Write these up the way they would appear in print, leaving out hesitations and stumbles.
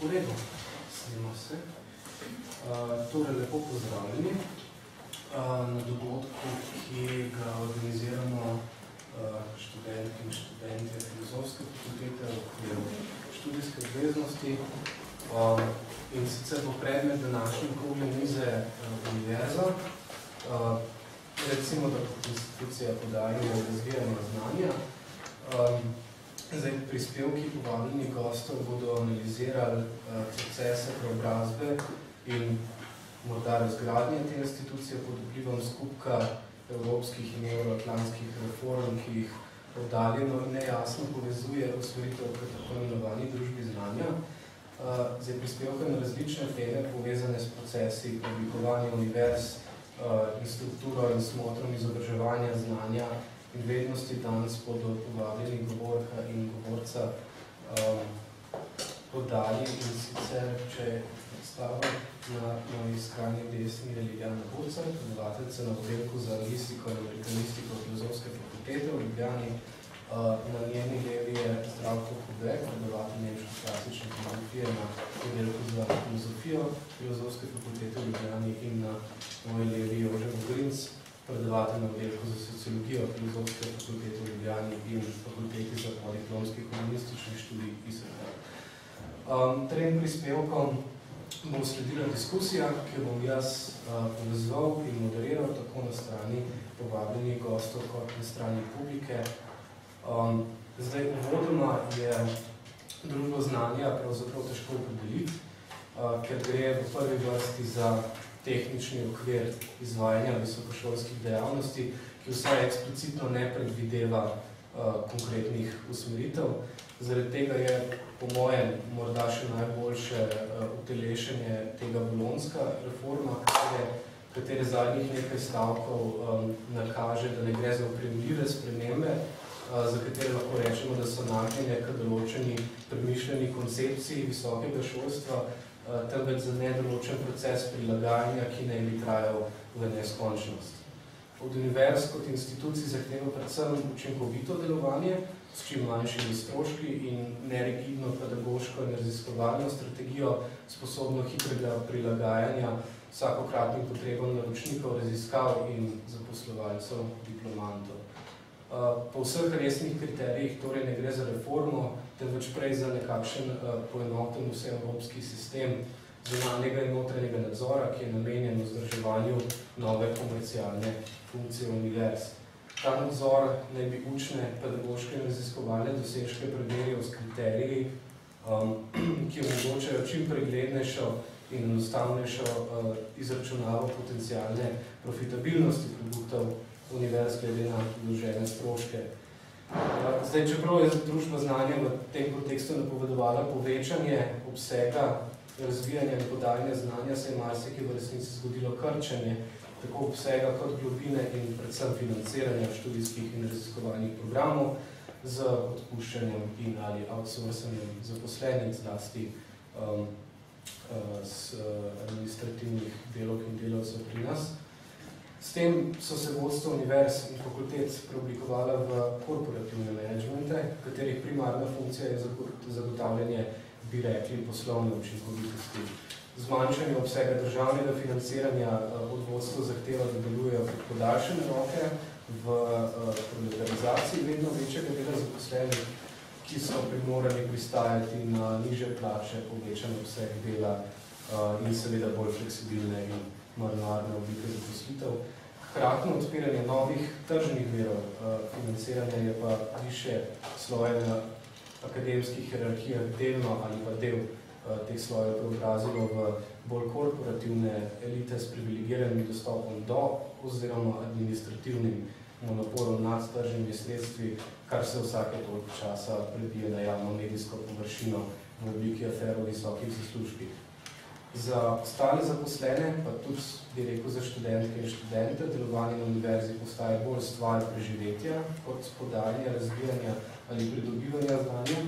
V redu, snima se. Torej, lepo pozdravljeni na dogodku, ki ga organiziramo študentke in študentje Filozofske fakultete v okviru študijske obveznosti. In sicer bo predmet današnje okrogle mize univerza. Recimo, da kot institucija podajajo razvijanje znanja. Zdaj, prispevki povabljenih gostov bodo analizirali procese preobrazbe in morda razgradnje te institucije pod vplivom skupka evropskih in evroatlantskih reform, ki jih oddaljeno in nejasno povezuje usmeritev k tako imenovani družbi znanja. Zdaj, prispevke na različne teme povezane s procesi oblikovanja univerz in strukturo in smotrom izobraževanja znanja in vednosti danes bodo povabljeni govorka in govorca podali. In sicer, če predstavim na moji skrajni desni je Liljana Burcar, predavateljica na oddelku za lingvistiko in amerikanistiko Filozofske fakultete v Ljubljani. Na njeni levi je Zdravko Kubek, predavatelj nemške klasične filozofije na oddelku za filozofijo Filozofske fakultete v Ljubljani in na moji levi je Jože Vogrinc, predavatelj na oddelku za sociologijo Filozofske fakultete v Ljubljani in fakulteti za podiplomski humanistični študij ISRH. Trem prispevkom bo sledila diskusija, ki jo bom jaz povezal in moderiral tako na strani povabljenih gostov kot na strani publike. Zdaj, uvodoma je družbo znanja pravzaprav težko opredeliti, ker gre v prvi vrsti za tehnični okvir izvajanja visokošolskih dejavnosti, ki vsaj eksplicitno ne predvideva konkretnih usmeritev. Zaradi tega je po mojem morda še najboljše utelešenje tega bolonjska reforma, katere zadnjih nekaj stavkov nakaže, da ne gre za opremljive spremembe, za katere lahko rečemo, da so nagnjene k določeni premišljeni koncepciji visokega šolstva, temveč za nedoločen proces prilagajanja, ki naj bi trajal v neskončnost. Od univerz kot institucij zahteva predvsem učinkovito delovanje, s čim manjšimi stroški in nerigidno pedagoško in raziskovalno strategijo, sposobno hitrega prilagajanja vsakokratnim potrebam naročnikov, raziskav in zaposlovalcev, diplomantov. Po vseh resnih kriterijih torej ne gre za reformo, temveč prej za nekakšen poenoten vseevropski sistem zunanjega in notranjega nadzora, ki je namenjen vzdrževanju nove komercialne funkcije univerz. Ta nadzor naj bi učne, pedagoške in raziskovalne dosežke preverjal s kriteriji, ki omogočajo čim preglednejšo in enostavnejšo izračunavo potencialne profitabilnosti produktov univerz glede na vložene stroške. Zdaj, čeprav je družba znanja v tem kontekstu napovedovala povečanje obsega razvijanja in podajanja znanja, se je marsikaj v resnici zgodilo krčenje tako obsega kot globine in predvsem financiranja študijskih in raziskovalnih programov z odpuščanjem in ali outsourcanjem zaposlenih zlasti z administrativnih delov in delavcev pri nas. S tem so se vodstvo univerz in fakultet preoblikovala v korporativne menedžmente, katerih primarna funkcija je zagotavljanje, bi rekli, poslovne učinkovitosti. Zmanjšanje obsega državnega financiranja od vodstva zahteva, da delujejo kot podaljšane roke v proletarizaciji vedno večjega dela zaposlenih, ki so primorani pristajati na nižje plače, povečan obseg dela in seveda bolj fleksibilne in manualne oblike zaposlitev. Hkratno odpiranje novih tržnih virov financiranja je pa višje sloje na akademskih hierarhijah delno ali pa del teh slojev preobrazilo v bolj korporativne elite s privilegiranim dostopom do oziroma administrativnim monopolom nad tržnimi sredstvi, kar se vsake toliko časa prebije na javno medijsko površino v obliki afer o visokih zaslužkih. Za ostale zaposlene, pa tudi bi rekel za študentke in študente, delovanje na univerzi postaje bolj stvar preživetja kot podajanja, razvijanja ali pridobivanja znanja,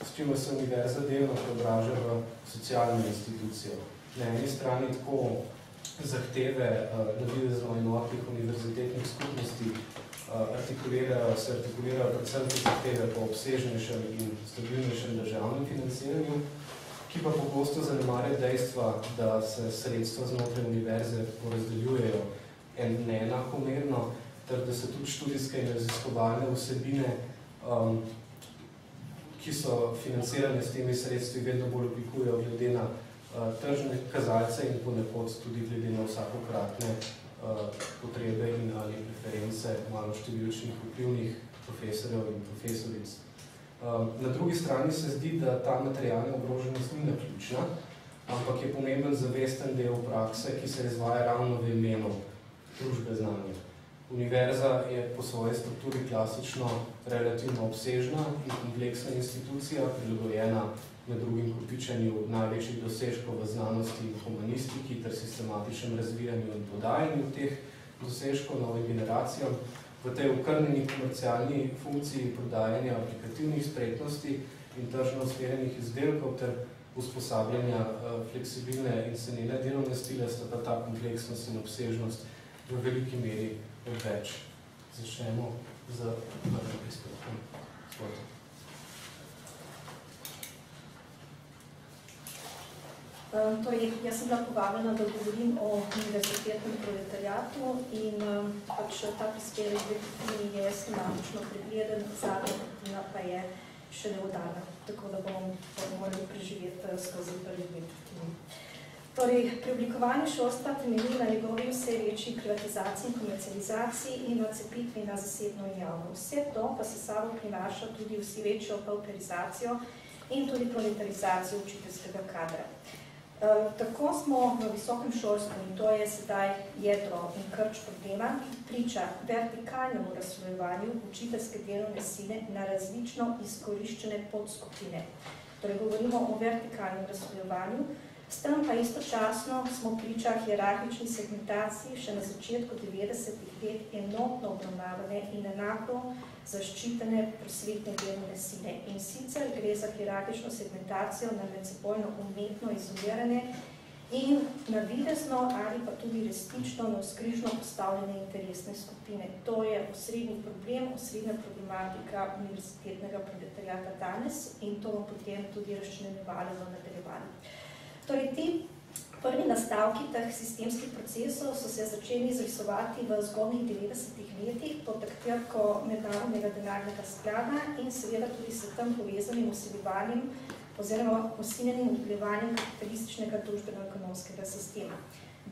s čimer se univerza delno preobraža v socialno institucijo. Na eni strani tako zahteve navidezno enotnih univerzitetnih skupnosti se artikulirajo predvsem zahteve po obsežnejšem in stabilnejšem državnem financiranju, ki pa pogosto zanemarja dejstva, da se sredstva znotraj univerze porazdeljujejo neenakomerno, ter da se tudi študijske in raziskovalne vsebine, ki so financirane s temi sredstvi, vedno bolj oblikujejo glede na tržne kazalce in ponekod tudi glede na vsakokratne potrebe in ali preference malo številčnih vplivnih profesorjev in profesoric. Na drugi strani se zdi, da ta materialna ogroženost ni naključna, ampak je pomemben zavesten del prakse, ki se izvaja ravno v imenu družbe znanja. Univerza je po svoji strukturi klasično relativno obsežna in kompleksna institucija, prilagojena med drugim kopičenju največjih dosežkov v znanosti in humanistiki ter sistematičnem razvijanju in podajanju teh dosežkov novim generacijam, v tej okrnjeni komercialni funkciji prodajanja aplikativnih spretnosti in tržno usmerjenih izdelkov ter usposabljanja fleksibilne in cenene delovne stile sta pa ta kompleksnost in obsežnost v veliki meri odveč. Začnemo z prvim prispevkom. Jaz sem bila povabljena, da govorim o univerzitetnem proletariatu in ta prispevek je schematično pregleden, zadnja tretjina pa je še neudana, tako da bomo morali preživeti skozi prvi dve tretjini. Pri oblikovanju šolstva temelji na njegovi vse večji privatizaciji in komercializaciji in na cepitvi na zasebno in javno. Vse to pa se sabo prinaša tudi vsi večjo pauperizacijo in tudi proletarizacijo učiteljskega kadra. Tako smo v visokem šolstvu, in to je sedaj jedro in krč problema, priča vertikalnemu razslojevanju učiteljske delovne sile na različno izkoriščene podskupine. Torej govorimo o vertikalnem razslojevanju, s tem pa istočasno smo priča hierarhični segmentaciji še na začetku 90-ih let enotno obravnavane in enako zaščitene prosvetne delovne sile. In sicer gre za hierarhično segmentacijo na medsebojno umetno izolirane in navidezno ali pa tudi resnično navzkrižno postavljene interesne skupine. To je osrednji problem, osrednja problematika univerzitetnega proletariata danes in to bomo potem tudi razčlenjevali v nadaljevanju. Torej, ti prvi nastavki teh sistemskih procesov so se začeli izrisovati v zgodnjih 90-ih letih pod taktirko Mednarodnega denarnega sklada in seveda tudi s tem povezanim vsiljevanjem oziroma usiljenim vplivanjem kapitalističnega družbeno-ekonomskega sistema.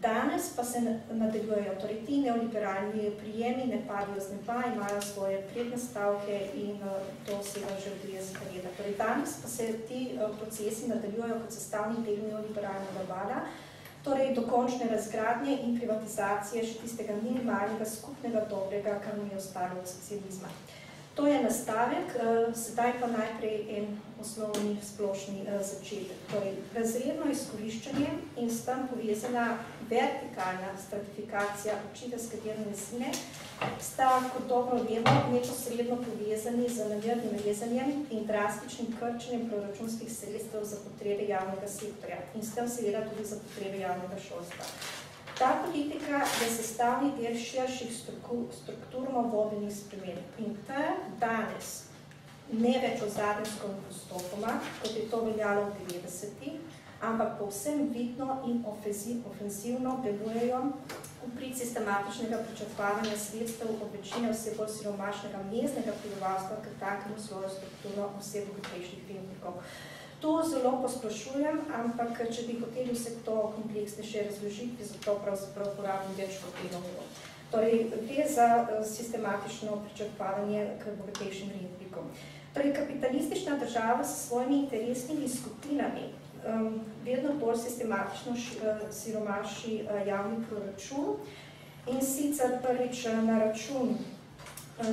Danes pa se nadaljujejo, torej ti neoliberalni prijemi ne padijo z neba, imajo svoje prednastavke in to vsega že od 30 leta. Torej danes pa se ti procesi nadaljujejo kot sestavni del neoliberalnega vala, torej dokončne razgradnje in privatizacije še tistega minimalnega skupnega dobrega, kar mu je ostalo od socializma. To je nastavek, sedaj pa najprej en osnovni splošni začetek. Torej, razredno izkoriščanje in s tem povezana vertikalna stratifikacija učiteljske delovne sile sta, kot dobro vemo, neposredno povezani z namernim rezanjem in drastičnim krčenjem proračunskih sredstev za potrebe javnega sektorja in s tem seveda tudi za potrebe javnega šolstva. Ta politika je sestavni del širših strukturno vodenih sprememb in te danes ne več ozadensko in postopoma, kot je to veljalo v 90-ih, ampak povsem vidno in ofenzivno delujejo v prid sistematičnega pričakovanja sredstev od večine vse bolj siromašnega mezdnega prebivalstva, k takemu svojo strukturno vse bogatejših filmnikov. To zelo posplošujem, ampak če bi hoteli vse to kompleksnejše razložiti, bi zato pravzaprav porabili več kot eno uro. Torej, gre za sistematično pričakovanje k bogatejšim rentnikom. Torej, kapitalistična država s svojimi interesnimi skupinami vedno bolj sistematično siromaši javni proračun in sicer prvič na račun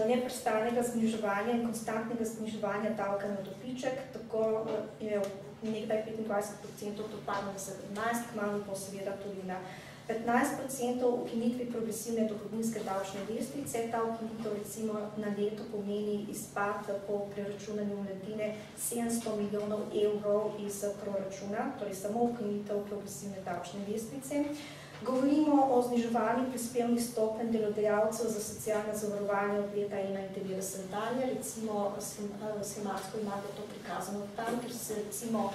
neprestalnega zniževanja in konstantnega zniževanja davka na dobiček, tako je nekdaj 25% to padlo na 17%, kmalu pa seveda tudi na 15% ukinitvi progresivne dohodninske davčne lestvice. Ta ukinitev recimo na leto pomeni izpad po preračunanju mladine 700 milijonov evrov iz proračuna, torej samo ukinitev progresivne davčne lestvice. Govorimo o zniževanju prispevnih stopenj delodajalcev za socialno zavarovanje od leta 1991 dalje. Recimo, schematsko imate to prikazano tam, ker se recimo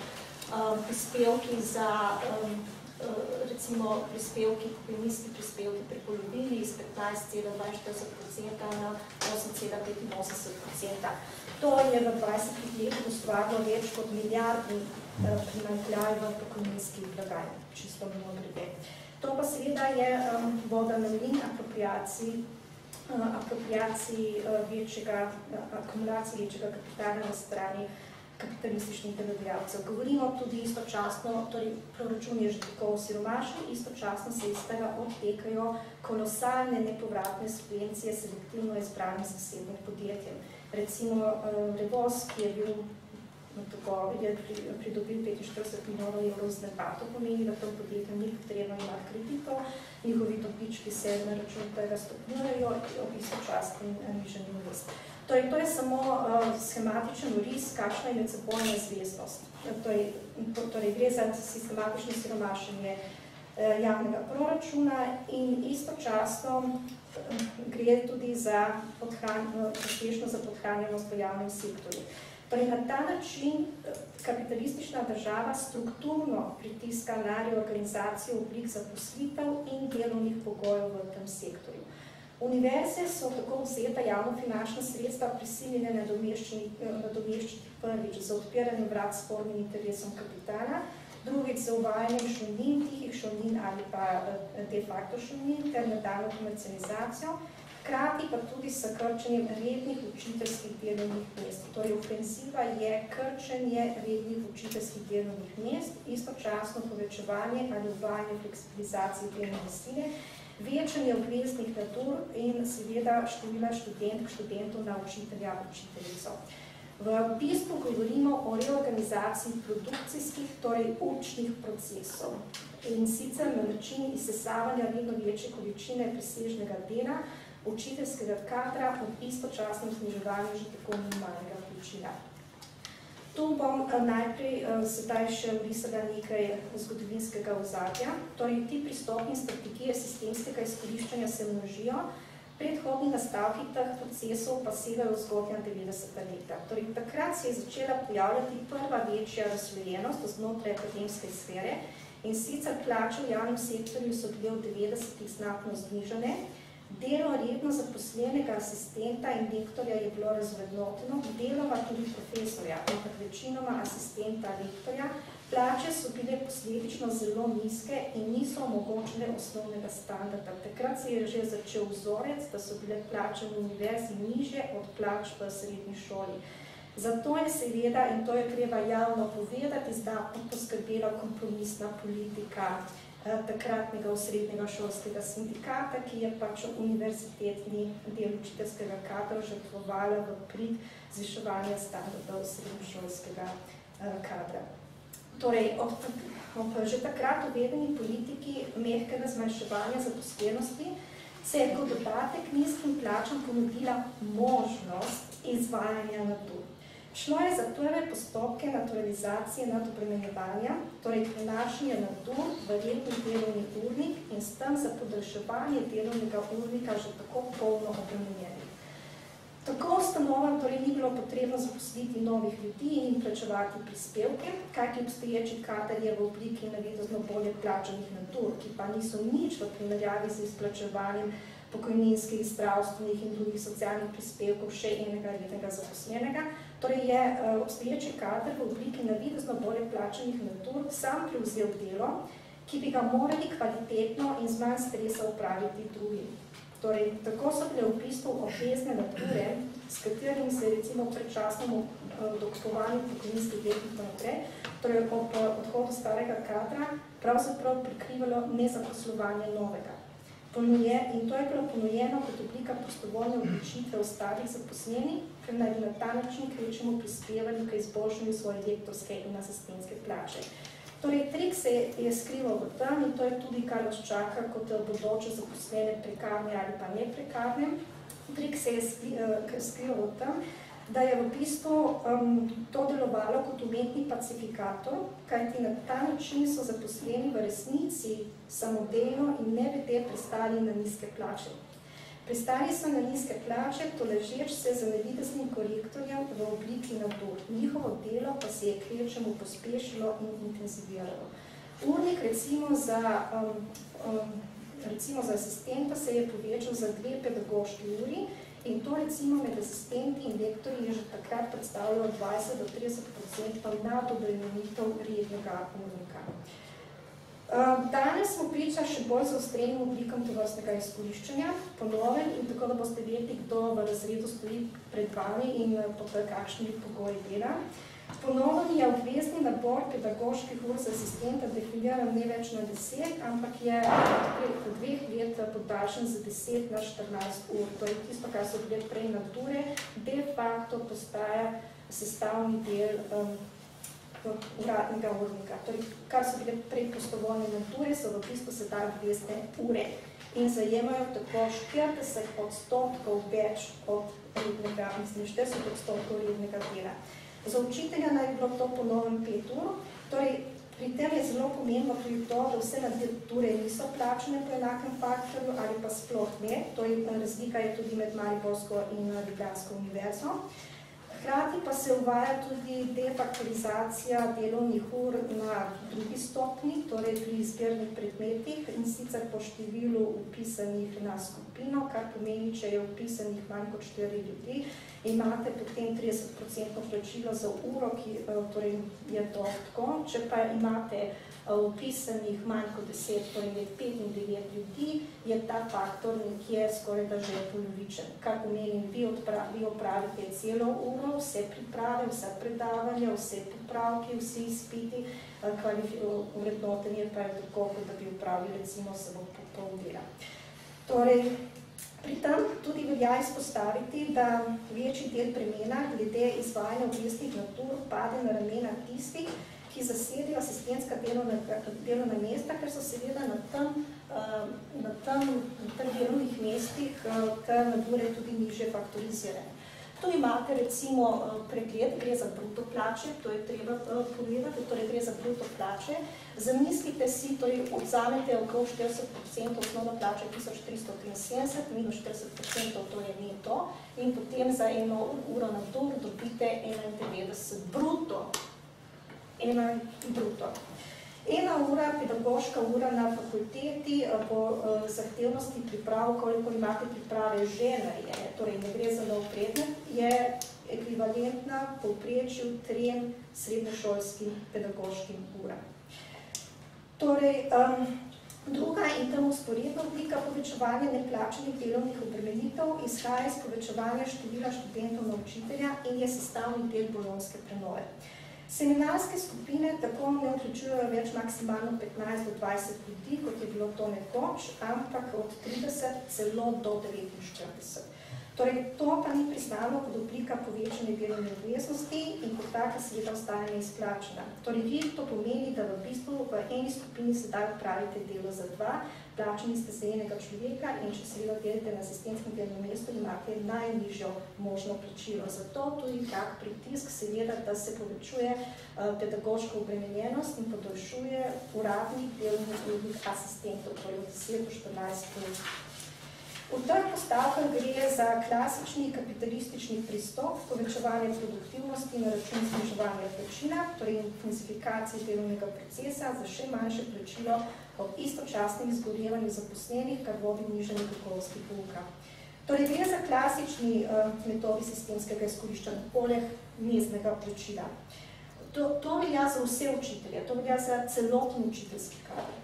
prispevki za recimo prispevki, pokojninski prispevki prepolovili iz 15,42% na 8,85%. To je v 20 letih ustvarilo več kot milijardni primanjkljaj v pokojninski blagajni, čisto mimogrede. To pa seveda je voda na mlin akumulaciji večjega kapitala na strani kapitalističnih delodajalcev. Govorimo tudi istočasno, torej proračun je že tako osiromašen, istočasno se iz tega odtekajo kolosalne nepovratne subvencije selektivno izbranih zasebnih podjetij. Recimo Revoz, ki je bil pridobil 45 milijonov evrov z NEPA, to pomeni, da to podjetje ni potrebno imati kreditov, njihovi dobički se na račun tega stopnjujejo ob istočasnem nižanju mest. Torej, to je samo schematičen oris, kakšna je medsebojna zveznost. Torej, gre za sistematično siromašenje javnega proračuna in istočasno gre tudi za uspešno za podhranjenost v javnem sektorju. Torej, na ta način kapitalistična država strukturno pritiska na reorganizacijo oblik zaposlitev in delovnih pogojev v tem sektorju. Univerze so tako vzeta javnofinančna sredstva prisiljene nadomeščiti prvič za odpiranje vrat spornim interesom kapitala, drugič za uvajanjem šolnin, tihih šolnin ali pa de facto šolnin ter nadaljnjo komercializacijo, hkrati pa tudi s krčenjem rednih učiteljskih delovnih mest. Torej, ofenziva je krčenje rednih učiteljskih delovnih mest, istočasno povečevanje ali uvajanje fleksibilizacije delovne sile, večanje obveznih nadur in seveda števila študentov na učitelja, učiteljico. V bistvu govorimo o reorganizaciji produkcijskih, torej učnih procesov in sicer na način izsesavanja vedno večje količine presežnega dela učiteljskega kadra ob istočasnem zniževanju že tako minimalnega plačila. Tu bom najprej sedaj še vrisala nekaj zgodovinskega ozadja. Torej, ti pristopni strategije sistemskega izkoriščanja se množijo, predhodni nastavki teh procesov pa segajo v zgodnja 90. leta. Torej, takrat se je začela pojavljati prva večja razslojenost znotraj akademske sfere in sicer plače v javnem sektorju so bile v 90-ih znatno znižane. Delo redno zaposlenega asistenta in lektorja je bilo razvrednoteno, deloma tudi profesorja, ampak večinoma asistenta lektorja. Plače so bile posledično zelo nizke in niso omogočile osnovnega standarda. Takrat se je že začel vzorec, da so bile plače v univerzi nižje od plač v srednji šoli. Zato je seveda, in to je treba javno povedati, izdatno poskrbela kompromisna politika takratnega osrednjega šolskega sindikata, ki je pač univerzitetni del učiteljskega kadra žrtvovala v prid zviševanja standardov srednjošolskega kadra. Torej, ob že takrat uvedeni politiki mehkega zmanjševanja zaposlenosti se je kot dodatek nizkim plačam ponudila možnost izvajanja nadur. Šlo je za prve postopke naturalizacije nadobremenjevanja, torej prenašanje nadur v redni delovni urnik in s tem za podaljševanje delovnega urnika že tako polno obremenjenih. Tako ustanovam torej ni bilo potrebno zaposliti novih ljudi in plačevati prispevke, kajti obstoječi kader je v obliki navidezno bolje plačanih nadur, ki pa niso nič v primerjavi z izplačevanjem pokojninskih, zdravstvenih in drugih socialnih prispevkov še enega rednega zaposlenega. Torej je obstoječi kader v obliki navidezno bolje plačanih nadur sam prevzel delo, ki bi ga morali kvalitetno in z manj stresa opraviti drugi. Torej, tako so bile v bistvu obvezne nature, s katerimi se je recimo predčasnemu dokupovanju pokojninskih letnih naprej, torej ob odhodu starega kadra, pravzaprav prikrivalo nezaposlovanje novega. In to je bilo ponujeno kot oblika prostovoljne odločitve ostalih zaposlenih, ker naj bi na ta način kvečjemu prispevali k izboljšanju svoje lektorske in asistentske plače. Torej, trik se je skrival v tem in to je tudi, kar nas čaka kot bodoče zaposlene prekarne ali pa neprekarne. Trik se je skrival v tem, da je v bistvu to delovalo kot umetni pacifikator, kajti na ta način so zaposleni v resnici samodejno in nevede pristali na nizke plače. Pristali so na nizke plače, toležeč se za nevideznim korektorjem v obliki nadur. Njihovo delo pa se je kvečemu pospešilo in intenziviralo. Urnik recimo za asistenta se je povečal za 2 pedagoški uri in to recimo med asistenti in lektorji je že takrat predstavljalo 20 do 30% nadobremenitev rednega urnika. Danes smo priča še bolj zaostrenim oblikam tovrstnega izkoriščanja, po novem in tako, da boste vedeli, kdo v razredu stoji pred vami in pod kakšnimi pogoji dela. Po novem je obvezni nabor pedagoških ur za asistenta definiran ne več na 10, ampak je v 2 let podaljšan za 10 na 14 ur. To je tisto, kar so bile prej nature, de facto postaja sestavni del uradnega urnika. Torej, kar so bile prej prostovoljne nature, so v bistvu sedaj obvezne ure in zajemajo tako 40% več od rednega, 40% rednega dela. Za učitelja naj bi bilo to po novem 5 ur, torej pri tem je zelo pomembno tudi to, da vse nature niso plačane po enakem faktorju ali pa sploh ne, torej razlika je tudi med Mariborsko in Ljubljansko univerzo. Hkrati pa se uvaja tudi defaktorizacija delovnih ur na drugi stopni, torej pri izbirnih predmetih in sicer po številu vpisanih na skupino, kar pomeni, če je vpisanih manj kot 4 ljudi, imate potem 30% plačilo za uro, ki torej je to tako. Če pa imate vpisanih manj kot 10, torej med 5 in 9 ljudi, je ta faktor nekje skoraj da že polovičen. Kar pomeni, vi opravite celo uro, vse priprave, vsa predavanja, vse popravki, vsi izpiti, vrednotenje pa je tako, da bi upravili recimo samo pol dela. Torej, pri tem tudi velja izpostaviti, da večji del bremena glede izvajanja obveznih natur pade na ramena tistih, ki zasedijo asistentska delovna mesta, ker so seveda na teh delovnih mestih te nature tudi nižje faktorizirane. Tu imate recimo pregled, gre za bruto plače, to je treba povedati, torej gre za bruto plače. Zamislite si, torej vzamete okrog 40% osnovna plača 1373, minus 40% to je neto in potem za eno uro nadur dobite 91 bruto. Ena ura, pedagoška ura na fakulteti po zahtevnosti priprav, koliko imate priprave že narejene, torej ne gre za nov predmet, je ekvivalentna povprečju 3 srednješolskim pedagoškim uram. Torej, druga in temu vzporedna oblika povečevanja neplačanih delovnih obremenitev izhaja iz povečevanja števila študentov na učitelja in je sestavni del bolonjske prenove. Seminarske skupine tako ne vključujejo več maksimalno 15 do 20 ljudi, kot je bilo to nekoč, ampak od 30 celo do 49. Torej, to pa ni priznano kot oblika povečanja delovne obveznosti in kot taka seveda ostaja neizplačena. Torej, to pomeni, da v bistvu v eni skupini sedaj opravite delo za 2, plačani ste za enega človeka in če seveda delate na asistentskem delovnem mestu, imate najnižjo možno plačilo. Zato tudi tak pritisk seveda, da se povečuje pedagoško obremenjenost in podaljšuje uradnih delovnih asistentov, torej od 10 do 14 let. V teh postavkah gre za klasični kapitalistični pristop povečevanja produktivnosti na račun zniževanja plačila, torej intenzifikacije delovnega procesa za še manjše plačilo ob istočasnem izgorevanju zaposlenih, kar vodi nižanju kakovosti pouka. Torej gre za klasični metodi sistemskega izkoriščanja poleg mezdnega plačila. To velja za vse učitelje, to velja za celoten učiteljski kader.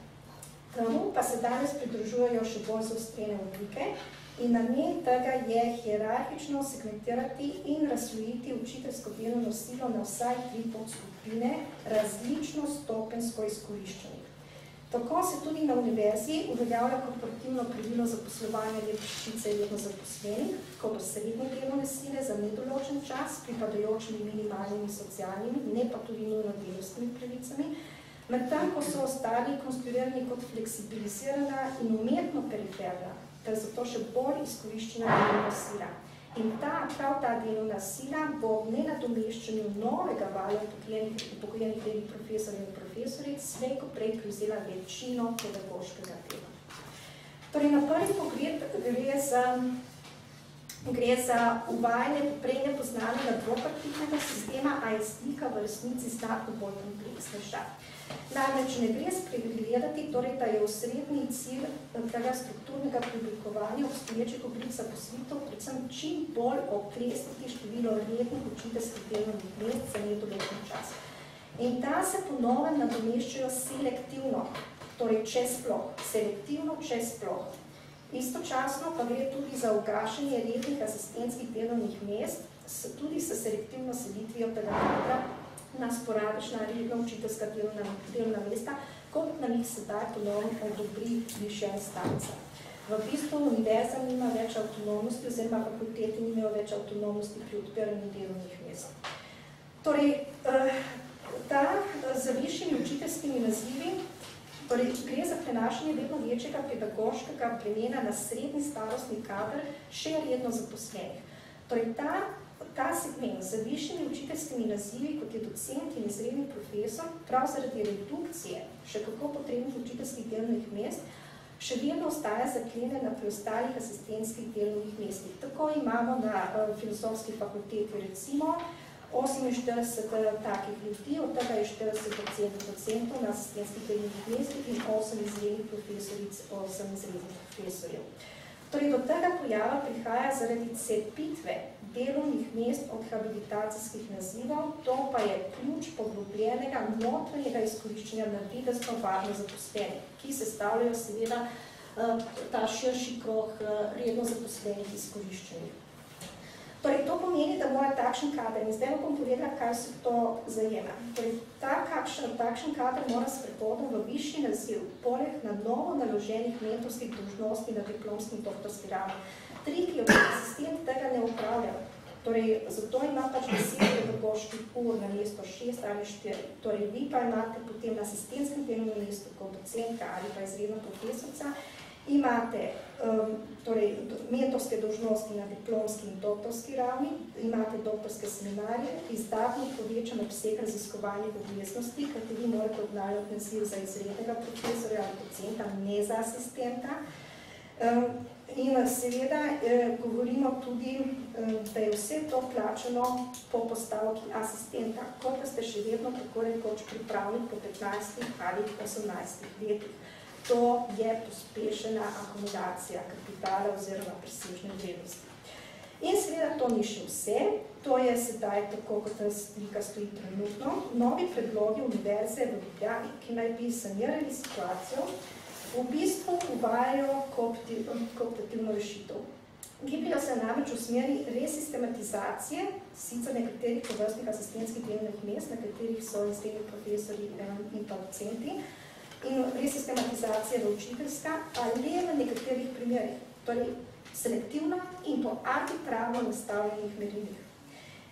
Temu pa se danes pridružujejo še bolj zaostrene oblike in namen tega je hierarhično segmentirati in razslojiti učiteljsko delovno silo na vsaj 3 podskupine različno stopensko izkoriščenih. Tako se tudi na univerzi uveljavlja korporativno pravilo zaposlovanja le peščice redno zaposlenih, kot osrednje delovne sile za nedoločen čas, pripadajočimi minimalnimi socialnimi, ne pa tudi nujno delovskimi pravicami, medtem ko so ostali konstruirani kot fleksibilizirana in umetno periferna, ter zato še bolj izkoriščena delovna sila. In prav ta delovna sila bo v nenadomeščanju novega valja upokojenih delih profesorjev in profesoric slej ko prej prevzela večino pedagoškega dela. Torej, na prvi pogled gre za uvajanje prej nepoznanega dvopartitnega sistema, a je slika v resnici znatno bolj kompleksnejša. Namreč ne gre spregledati, torej, da je osrednji cilj tega strukturnega preoblikovanja obstoječih oblik zaposlitev predvsem čim bolj oklestiti število rednih učiteljskih delovnih mest za nedoločen čas. In ta se po novem nadomeščajo selektivno, torej če sploh, selektivno če sploh. Istočasno pa gre tudi za ugašanje rednih asistentskih delovnih mest, tudi s selektivno selitvijo pedagoga na sporadična redna učiteljska delovna mesta, kot nam jih sedaj ponovno odobri višja instanca. V bistvu univerza nima več avtonomnosti, oziroma fakulteti nimajo več avtonomnosti pri odpiranju delovnih mest. Torej, z višjimi učiteljskimi nazivi gre za prenašanje vedno večjega pedagoškega bremena na srednji starostni kader še redno zaposlenih. Torej, ta segment z višjimi učiteljskimi nazivi, kot je docent in izredni profesor, prav zaradi redukcije še kako potrebnih učiteljskih delovnih mest, še vedno ostaja zaklenjen na preostalih asistentskih delovnih mestih. Tako imamo na filozofski fakulteti recimo 48 takih ljudi, od tega je 40% na asistentskih delovnih mestih in 8 izrednih profesoric, 8 izrednih profesorjev. Torej, do tega pojava prihaja zaradi cepitve delovnih mest od habilitacijskih nazivov, to pa je ključ poglobljenega notranjega izkoriščenja na videzno varno zaposlenih, ki sestavljajo seveda ta širši krog redno zaposlenih izkoriščenih. Torej, to pomeni, da mora takšen kader, in zdaj bom povedala, kaj se to zajema. Torej, takšen kader mora s prehodom v višji naziv, poleg na novo naloženih mentorskih dolžnosti na diplomski in doktorski ravni. Ki asistent tega ne upravlja. Torej, zato ima pač 10 pedagoških ur na mesto 6 ali 4. Torej, vi pa imate potem na asistentskem delovnem mestu kot docentka ali pa izredna profesorca, imate mentorske dolžnosti na diplomski in doktorski ravni, imate doktorske seminarje, izdatno povečan obseg raziskovalnih obveznosti, kajti vi morate obnavljati naziv za izrednega profesorja ali docenta, ne za asistenta. In seveda govorimo tudi, da je vse to plačano po postavki asistenta, kot da ste še vedno tako rekoč pripravnik po 15 ali 18 letih. To je pospešena akomodacija kapitala oziroma presežne vrednosti. In seveda to ni še vse, to je sedaj tako, kot ta slika stoji trenutno. Novi predlogi univerze v Ljubljani, ki naj bi sanirali situacijo, v bistvu uvajajo kooptativno rešitev. Gibljajo se namreč v smeri resistematizacije, sicer nekaterih povrstnih asistentskih delovnih mest, na katerih so izredni profesori in pa docenti, in resistematizacija v učiteljska, ali v nekaterih primerih, torej selektivno in po arbitrarno nastavljenih merilih.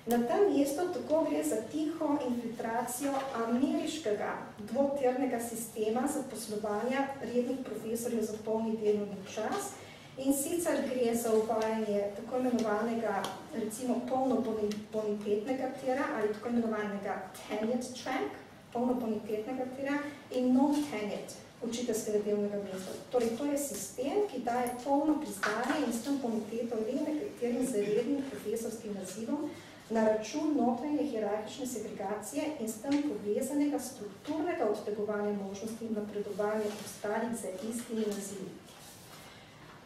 Na tem mestu tako gre za tiho infiltracijo ameriškega dvotirnega sistema zaposlovanja rednih profesorjev za polni delovni čas, in sicer gre za uvajanje tako imenovanega, recimo, polnobonitetnega tira ali tako imenovanega tenured track, polnobonitetnega tira in non-tenured učiteljskega delovnega mesta. Torej, to je sistem, ki daje polno priznanje in s tem boniteto le nekaterim zarednim profesorskim nazivom na račun notranje hierarhične segregacije in s tem povezanega strukturnega odtegovanja možnosti napredovanja ostalih za istimi nazivi.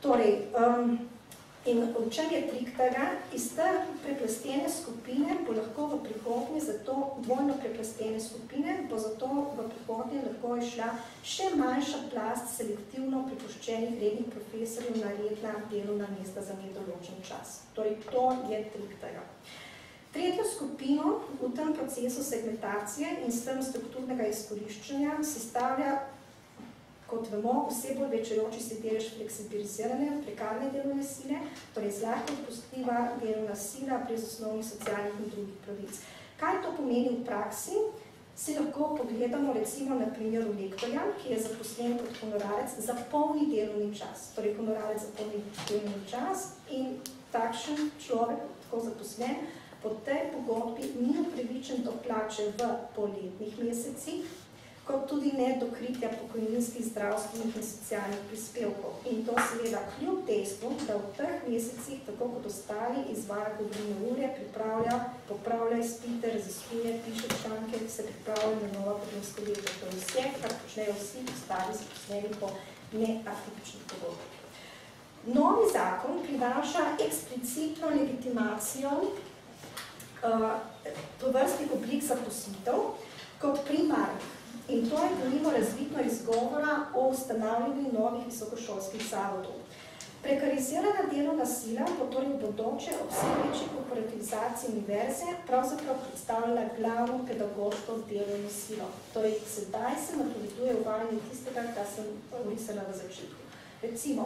Torej, in v čem je trik tega? Iz te preplastene skupine bo lahko v prihodnje, zato dvojno preplastene skupine, bo zato v prihodnje lahko išla še manjša plast selektivno pripuščenih rednih profesorjev na redna delovna mesta za nedoločen čas. Torej, to je trik tega. Tretjo skupino v tem procesu segmentacije in s tem strukturnega izkoriščanja sestavlja, kot vemo, vse bolj večajoči se delež fleksibilizirane, prekarne delovne sile, torej zlahka odpustljiva delovna sila brez osnovnih socialnih in drugih pravic. Kaj to pomeni v praksi? Si lahko pogledamo recimo na primeru lektorja, ki je zaposlen kot honorarec za polni delovni čas. Torej, honorarec za polni delovni čas in takšen človek, tako zaposlen, po tej pogodbi ni upravičen do plače v poletnih mesecih, kot tudi ne do kritja pokojninskih, zdravstvenih in socialnih prispevkov. In to seveda kljub dejstvu, da v teh mesecih, tako kot ostali, izvaja govorne ure, popravlja izpite, raziskuje, piše članke, se pripravlja na nova pogodbensko leto. To je vse, kar počnejo vsi ostali zaposleni po neatipičnih pogodbah. Novi zakon prinaša eksplicitno legitimacijo tovrstnih oblik zaposlitev kot primarnih. In to je denimo razvidno iz govora o ustanavljanju novih visokošolskih zavodov. Prekarizirana delovna sila bo torej v bodoče ob vse večji korporativizaciji univerze pravzaprav predstavljala glavno pedagoško delovno silo. Torej, sedaj se napoveduje uvajanje tistega, kar sem orisala v začetku. Recimo,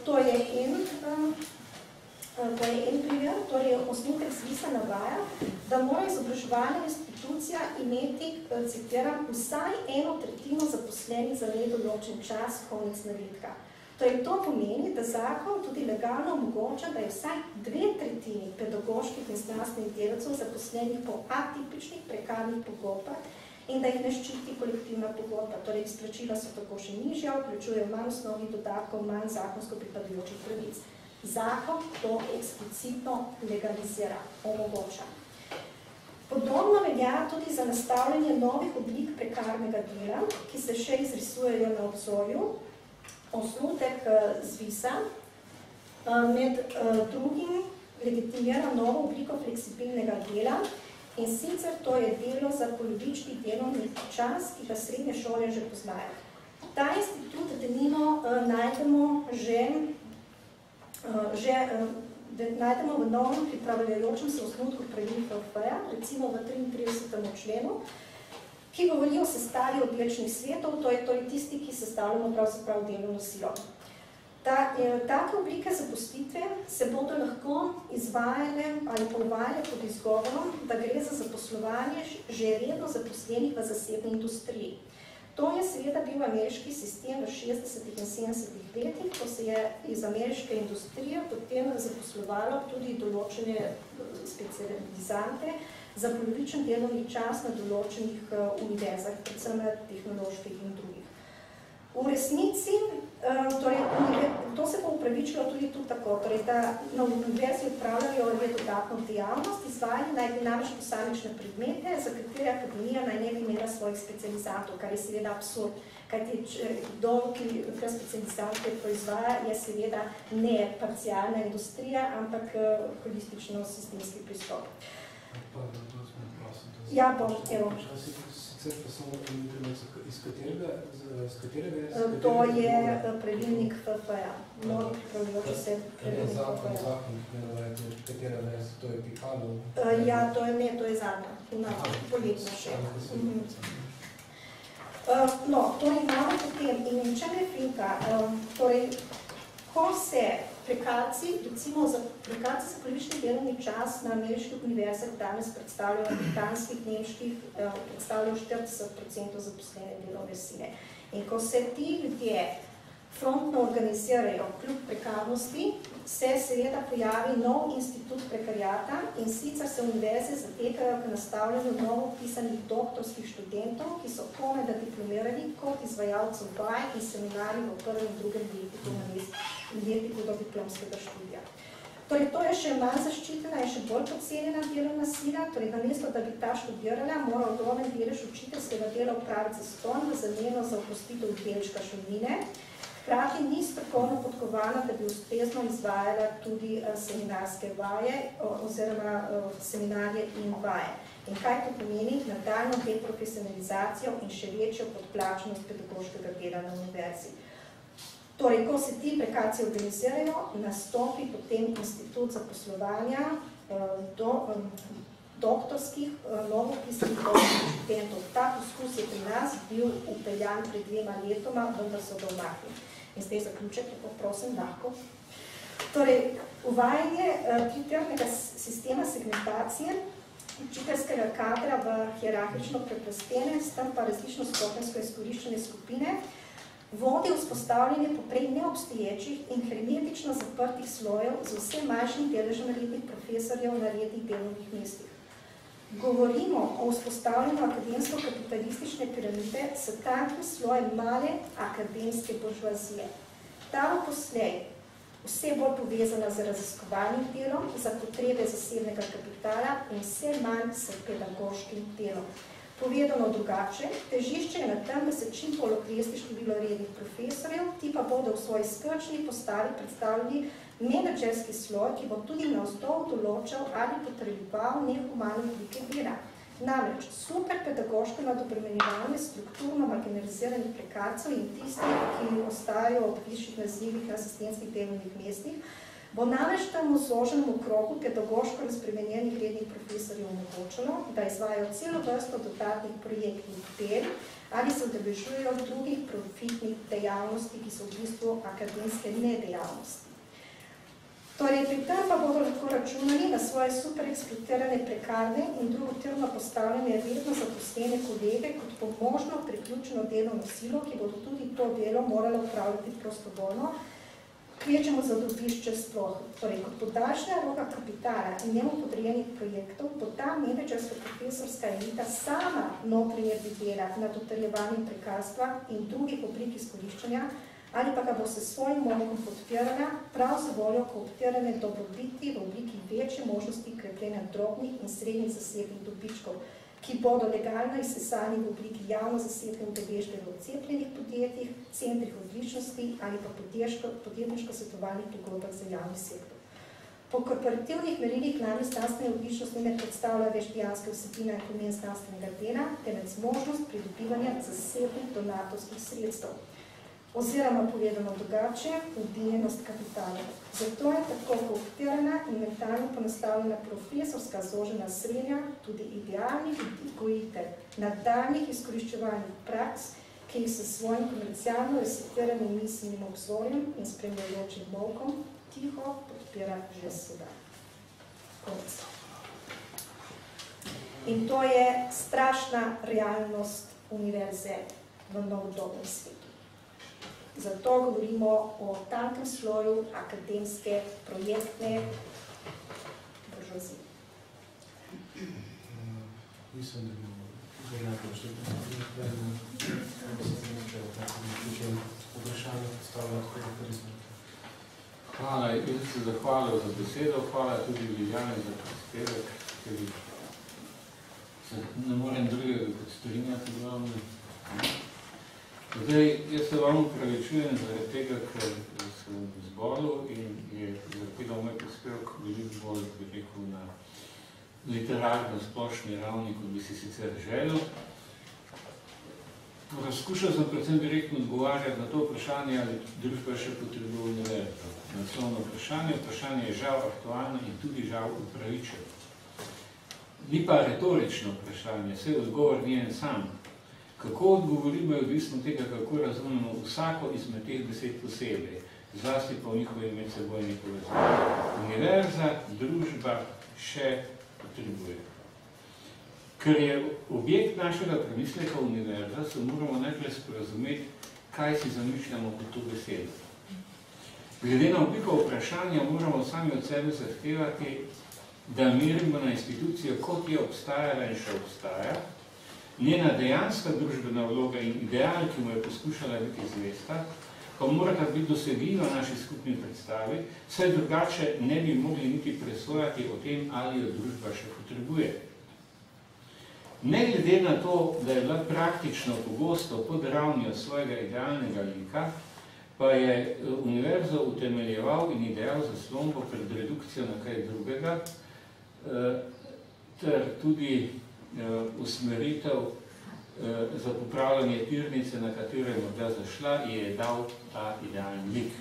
to je en primer, torej osnutek ZVIS-a navaja, da mora izobraževalna institucija imeti, citiram, vsaj 1/3 zaposlenih za nedoločen čas, konec navedka. Torej, to pomeni, da zakon tudi legalno omogoča, da je vsaj 2/3 pedagoških in znanstvenih delavcev zaposlenih po atipičnih prekarnih pogodbah in da jih ne ščiti kolektivna pogodba. Torej, izplačila so tako še nižja, vključujejo manj osnovnih dodatkov, manj zakonsko pripadajočih pravic. Zakon to eksplicitno legalizira, omogoča. Podobno velja tudi za nastavljanje novih oblik prekarnega dela, ki se še izrisujejo na obzorju. Osnutek ZVIS-a med drugim legitimira novo obliko fleksibilnega dela, in sicer to je delo za polovični delovni čas, ki ga srednje šole že poznajo. Ta institut denimo najdemo v novem pripravljajočem se osnutku pravil FFE-ja, recimo v 33. členu, ki govori o sestavi oddelčnih svetov, to je torej tisti, ki sestavljamo pravzaprav delovno silo. Take oblike zaposlitve se bodo lahko izvajale ali povajale pod izgovorom, da gre za zaposlovanje že redno zaposlenih v zasebni industriji. To je seveda bil ameriški sistem v 60. in 70. letih, ko se je iz ameriške industrije potem zaposlovalo tudi določene specializante za polovičen delovni čas na določenih univerzah, predvsem tehnoloških in drugih. V resnici, to se bo upravičilo tudi tu tako, da na univerzi upravljajo le dodatno dejavnost, izvajali naj bi namreč posamične predmete, za katere akademija naj ne bi imela svojih specializantov, kar je seveda absurd, kajti kdo, ki te specializante proizvaja, je seveda ne parcialna industrija, ampak holistično-sistemski pristop. Ja, bom, evo. Iz katerega? To je pravilnik FFE-ja. Novi pripravljajoči se pravilnik FFE-ja. Zakon, katera vez, to je Pikalo? Ja, to je zadnja, poletna še. No, torej imamo potem, in če ne finka, torej, ko se prekarci, recimo za prekarci za polovični delovni čas na ameriških univerzah danes predstavljajo na britanskih, nemških, predstavljajo 40% zaposlene delovne sile. In ko se ti ljudje frontno organizirajo kljub prekarnosti, se seveda pojavi nov institut prekarijata in sicer se univerze zatekajo k nastavljanju novo pisanih doktorskih študentov, ki so komaj da diplomirali kot izvajalcev vaj in seminarij v prvem in drugem letniku do diplomskega študija. Torej, to je še manj zaščitena in še bolj podcenjena delovna sila, torej namesto, da bi ta študirala, mora ogromen delež učiteljskega dela opraviti zastonj v zameno za oprostitev delčka šolnine. Hkrati ni strokovno podkovana, da bi ustrezno izvajala tudi seminarske vaje oziroma seminarje in vaje. In kaj to pomeni? Nadaljno deprofesionalizacijo in še večjo podplačenost pedagoškega dela na univerzi. Torej, ko se ti prekarci organizirajo, nastopi potem institut zaposlovanja doktorskih, novopisanih študentov. Ta poskus je pri nas bil upeljan pred 2 letoma, vendar so ga umaknili. In zdaj zaključek, tako prosim, lahko. Torej, uvajanje kriternega sistema segmentacije učiteljskega kadra v hierarhično preplastene, s tem pa različno stopenjsko izkoriščene skupine, vodi vzpostavljanje poprej neobstoječih in hermetično zaprtih slojev z vsem manjšim deležem rednih profesorjev na rednih delovnih mestih. Govorimo o vzpostavljanju akademsko-kapitalistične piramide s tankim slojem male akademske buržoazije. Ta poslej vse bolj povezana z raziskovalnim delom, za potrebe zasebnega kapitala in vse manj s pedagoškim delom. Povedano drugače, težišče je na tem, da se čim bolj oklesti število rednih profesorjev, ti pa bodo v svoji skrčni postavi predstavljali menedžerski sloj, ki bo tudi na osnovu določal ali potreboval nehumane oblike dela. Namreč superpedagoško nadobremenjevanje strukturno marginaliziranih prekarcev in tistih, ki ostajajo ob višjih nazivih na asistentskih delovnih mestih, bo namreč temu zoženemu krogu pedagoško razpremenjenih rednih profesorjev omogočeno, da izvajajo celo vrsto dodatnih projektnih del ali se udeležujejo drugih profitnih dejavnosti, ki so v bistvu akademske nedejavnosti. Torej, pri tem pa bodo lahko računali na svoje super eksploatirane prekarne in drugotirno postavljene redno zaposlene kolege kot pomožno priključeno delovno silo, ki bodo tudi to delo morali upravljati prostovoljno, kvečemo za dobišče sploh. Torej, kot podaljšanja roka kapitala in njemu podrejenih projektov, bo ta menedžerska profesorska elita sama notranje dela nad utrjevanjem prekarstva in drugih oblik izkoriščanja, ali pa ga bo se svojim molkom podpirala prav za voljo kooptirane dobrobiti v obliki večje možnosti krepljenja drobnih in srednjih zasebnih dobičkov, ki bodo legalno izsesani v obliki javno-zasebne udeležbe v odcepljenih podjetjih, centrih odličnosti ali pa podjetniško-svetovalnih pogodbah za javni sektor. Po korporativnih merilih glavne znanstvene odličnosti ne predstavlja več dejanske vsebine in pomen znanstvenega dela, temveč možnost pridobivanja zasebnih donatorskih sredstev. Oziroma povedano drugače, udinjenost kapitala. Zato je tako kooptirana in mentalno ponastavljena profesorska zožena srednja tudi idealnih gojitelj nadaljnih izkoriščevalnih praks, ki jih s svojim komercialno resetiranim miselnim obzorjem in spremljajočim molkom tiho podpira že sedaj. Konec. In to je strašna realnost univerze v novodobnem svetu. Zato govorimo o tankem sloju akademske projektne buržoazije. Mislim, da bi enako še vprašanje postavljati karakterizme. Hvala, jaz bi se zahvalil za besedo, hvala tudi Ljubljani za prispevek, ker se ne morem drugega kot strinjati glavno. Zdaj, jaz se vam upravičujem zaradi tega, ker sem v zboru in je zapedal moj prispevek veliko bolj, bi rekel, na literarno splošni ravni, kot bi si sicer želel. Skušal sem predvsem direktno odgovarjati na to vprašanje, ali družba še potrebuje univerzo. Naslovno vprašanje je žal aktualno in tudi žal upravičeno. Ni pa retorično vprašanje, saj odgovor ni en sam. Kako odgovorimo je odvisno tega, kako razumemo vsako izmed teh besed posebej, zlasti pa v njihovi medsebojni povezavi. Univerza, družba še potrebuje. Ker je objekt našega premisleka univerza, se moramo najprej sporazumeti, kaj si zamišljamo kot to besedo. Glede na obliko vprašanja moramo sami od sebe zahtevati, da merimo na institucijo, kot je obstajala in še obstaja, njena dejanska družbena vloga in ideal, ki mu je poskušala biti zvesta, pa morata biti dosegljiva naši skupni predstavi, saj drugače ne bi mogli niti presojati o tem, ali jo družba še potrebuje. Ne glede na to, da je bila praktično pogosto pod ravnjo svojega idealnega lika, pa je univerzo utemeljeval in ideal zaslombo pred redukcijo na kaj drugega, ter tudi usmeritev za popravljanje tirnice, na katero je morda zašla, je dal ta idealni lik.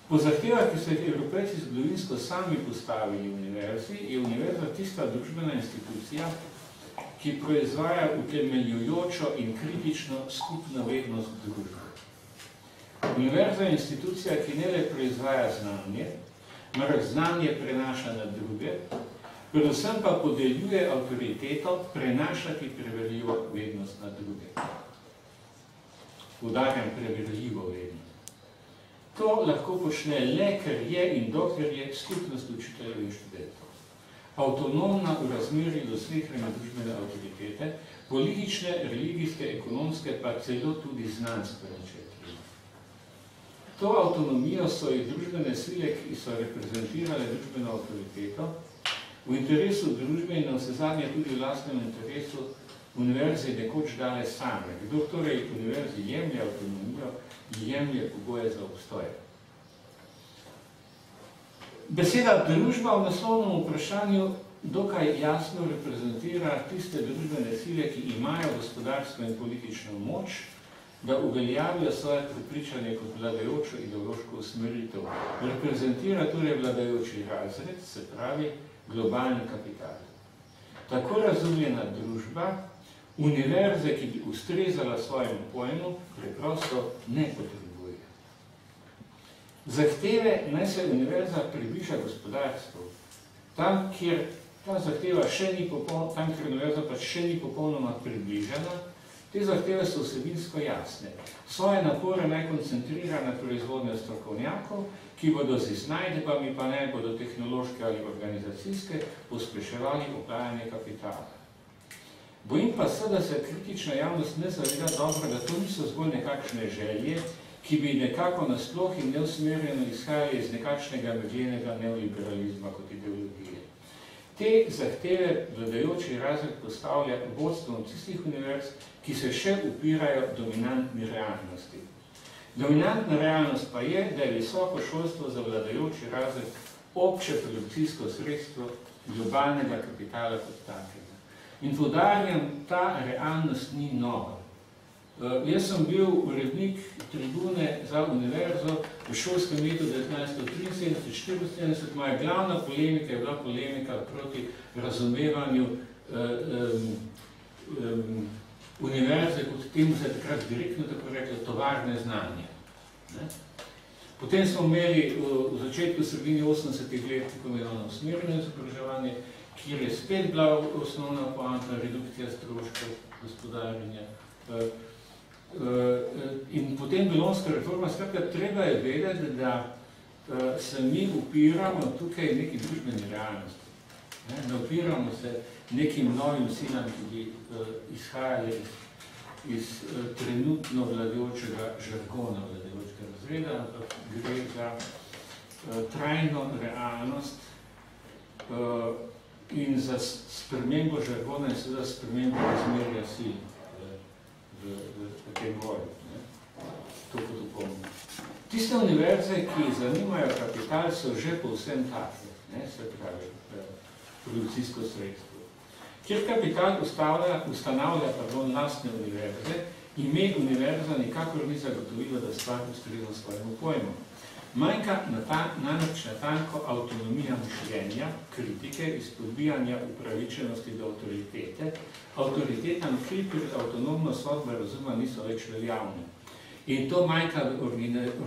Po zahtevah, ki so jih Evropejci zgodovinsko sami postavili v univerzi, je univerza tista družbena institucija, ki proizvaja utemeljujočo in kritično skupno vednost družbe. Univerza je institucija, ki ne le proizvaja znanje, marveč znanje prenaša na druge, predvsem pa podeljuje avtoriteto prenašati preverljivo vednost na druge. Poudarjam preverljivo vednost. To lahko počne le, ker je in dokler je skupnost učiteljev in študentov. avtonomna v razmerju do slehrene družbene avtoritete, politične, religijske, ekonomske, pa celo tudi znanstvene, če je treba. To avtonomijo so i družbene sile, ki so reprezentirale družbeno avtoriteto, v interesu družbe in na vsezadnje tudi v lastnem interesu univerze nekoč dale same. Kdo torej univerzi jemlje avtonomijo, jemlje pogoje za obstoj. Beseda družba v naslovnem vprašanju dokaj jasno reprezentira tiste družbene sile, ki imajo gospodarsko in politično moč, da uveljavijo svoje prepričanje kot vladajočo ideološko usmeritev. Reprezentira torej vladajoči razred, se pravi globalni kapital. Tako razumljena družba, univerze, ki bi ustrezala svojemu pojmu, preprosto ne potrebuje. Zahteve naj se univerza približa gospodarstvu. Tam, kjer ta zahteva še ni tam, kjer univerza pač še ni popolnoma približana, te zahteve so vsebinsko jasne. Svoje napore naj koncentrira na proizvodnjo strokovnjakov, ki bodo z iznajdbami, pa ne bodo tehnološke ali organizacijske, pospeševali oplajanje kapitala. Bojim pa se, da se kritična javnost ne zaveda dobro, da to niso zgolj nekakšne želje, ki bi nekako nasploh in neusmerjeno izhajali iz nekakšnega medjenega neoliberalizma kot ideologije. Te zahteve vladajoči razred postavlja vodstvom tistih univerz, ki se še upirajo dominantni realnosti. Dominantna realnost pa je, da je visoko šolstvo za vladajoči razred obče produkcijsko sredstvo globalnega kapitala kot takega. In poudarjam, ta realnost ni nova. Jaz sem bil urednik tribune za univerzo v šolskem letu 1973-1974. Moja glavna polemika je bila polemika proti razumevanju univerze, kot temu se je takrat direktno tako reklo, tovarne znanja. Potem smo imeli v začetku sredini 80-ih let tako imenovano usmerjeno izobraževanje, kjer je spet bila osnovna poanta redukcija stroškov gospodarjenja. In potem bolonjska reforma, skratka, treba je vedeti, da se mi upiramo tukaj neki družbeni realnosti. Ne upiramo se nekim novim silam, ki bi izhajali iz trenutno vladajočega žargona, vladajočega razreda, ampak gre za trajno realnost in za spremembo žargona in seveda spremembo razmerja sil v tem boju. To kot upomnim. Tiste univerze, ki zanimajo kapital, so že povsem take, se pravi, produkcijsko sredstvo. Kjer kapital ustanavlja lastne univerze, ime univerza nikakor ni zagotovilo, da stvar ustreza svojemu pojmu. Manjka namreč natanko avtonomija mišljenja, kritike, izpodbijanja upravičenosti do avtoritete. Avtoritetam, ki pred avtonomno sodbo razuma niso več veljavne. In to manjka v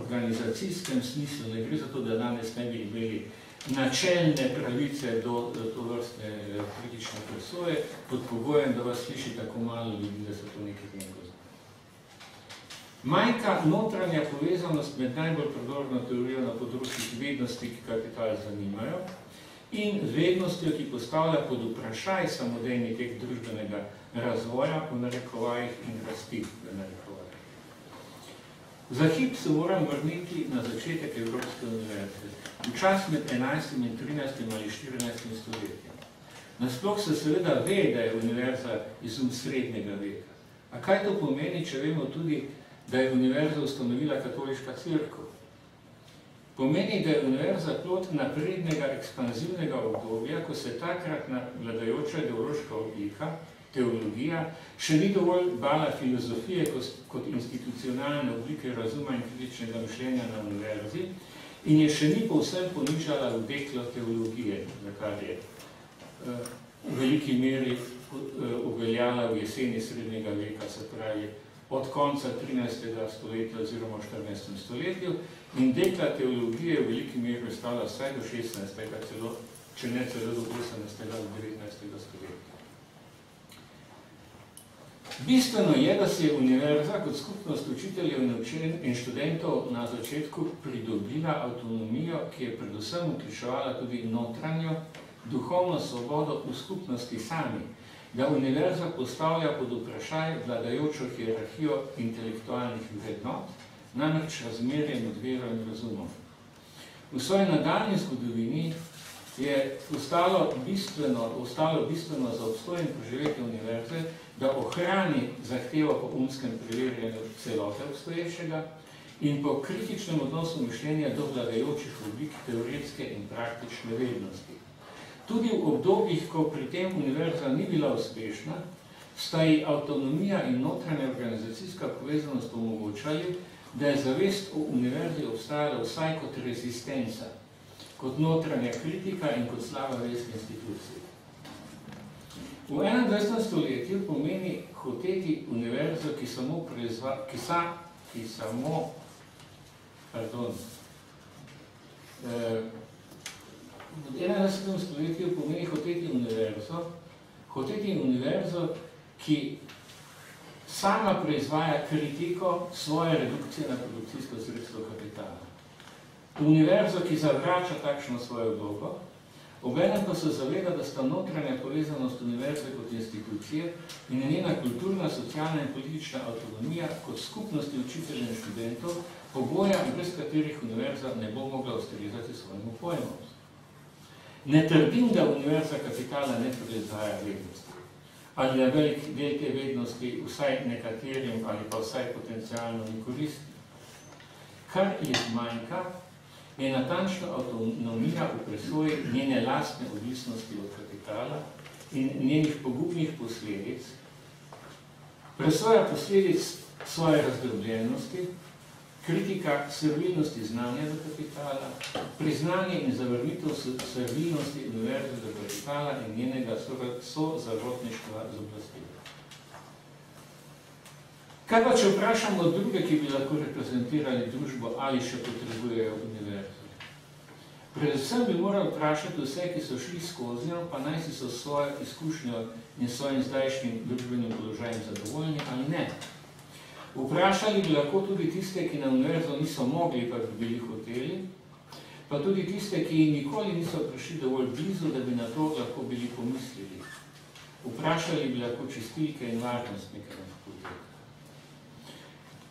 organizacijskem smislu. Ne gre za to, da danes ne bi imeli načelne pravice do tovrstne kritične presoje, pod pogojem, da vas sliši tako malo ljudi, da se to nekaj ne gozna. Manjka notranja povezanost med najbolj prodorno teorijo na področjih vednosti, ki kapital zanimajo, in vednostjo, ki postavlja pod vprašaj samodejni tek družbenega razvoja v narekovajih in rasti v narekovajih. Za hip se moram vrniti na začetek Evropske univerze, v čas med 11. in 13. ali 14. stoletjem. Nasploh se seveda ve, da je univerza izum srednjega veka. A kaj to pomeni, če vemo tudi, da je univerza ustanovila katoliška cerkev? Pomeni, da je univerza plod naprednega ekspanzivnega obdobja, ko se takratna vladajoča ideološka oblika, teologija, še ni dovolj bala filozofije kot institucionalne oblike razuma in kritičnega mišljenja na univerzi in je še ni povsem ponižala v deklo teologije, za kar je v veliki meri uveljala v jeseni srednjega veka, se pravi od konca 13. stoletja oziroma 14. stoletju in dekla teologije v veliki meri ostala vsaj do 16. celo, če ne celo do 18. do 19. stoletja. Bistveno je, da se je univerza kot skupnost učiteljev in študentov na začetku pridobila avtonomijo, ki je predvsem vključevala tudi notranjo duhovno svobodo v skupnosti sami, da univerza postavlja pod vprašaj vladajočo hierarhijo intelektualnih vrednot, namreč razmerje med vero in razumom. V svoji nadaljni zgodovini je ostalo bistveno za obstoj in preživetje univerze, da ohrani zahtevo po umskem preverjanju celote obstoječega in po kritičnem odnosu mišljenja do vladajočih oblik teoretske in praktične vednosti. Tudi v obdobjih, ko pri tem univerza ni bila uspešna, sta ji avtonomija in notranja organizacijska povezanost omogočali, da je zavest o univerzi obstajala vsaj kot rezistenca, kot notranja kritika in kot slaba vest institucij. V 21. stoletju pomeni hoteti univerzo, ki samo v 21. stoletju pomeni hoteti univerzo, ki sama proizvaja kritiko svoje redukcije na produkcijsko sredstvo kapitala. Univerzo, ki zavrača takšno svojo vlogo, obenem pa se zaveda, da sta notranja povezanost univerze kot institucije in njena kulturna, socialna in politična avtonomija kot skupnosti učiteljev in študentov pogoja, brez katerih univerza ne bo mogla ustrezati svojemu pojmu. Ne trdim, da univerza kapitala ne proizvaja vednosti, ali da del te vednosti vsaj nekaterim ali pa vsaj potencialno ni koristni. Kar je zmanjka, je natančno avtonomija v presoji njene lastne odvisnosti od kapitala in njenih pogubnih posledic, presoja posledic svoje razdrobljenosti, kritika servilnosti znanja do kapitala, priznanje in zavrnitev servilnosti univerze do kapitala in njenega sozarotništva z oblasti. Kaj pa, če vprašamo druge, ki bi lahko reprezentirali družbo ali še potrebujejo univerzo? Predvsem bi morali vprašati vse, ki so šli skozi njo, pa naj si so svojo izkušnjo in svojim zdajšnjim družbenim položajem zadovoljni ali ne. Vprašali bi lahko tudi tiste, ki na univerzo niso mogli, pa bi bili hoteli, pa tudi tiste, ki nikoli niso prišli dovolj blizu, da bi na to lahko bili pomislili. Vprašali bi lahko čistilke in varnostnike na fakulteti.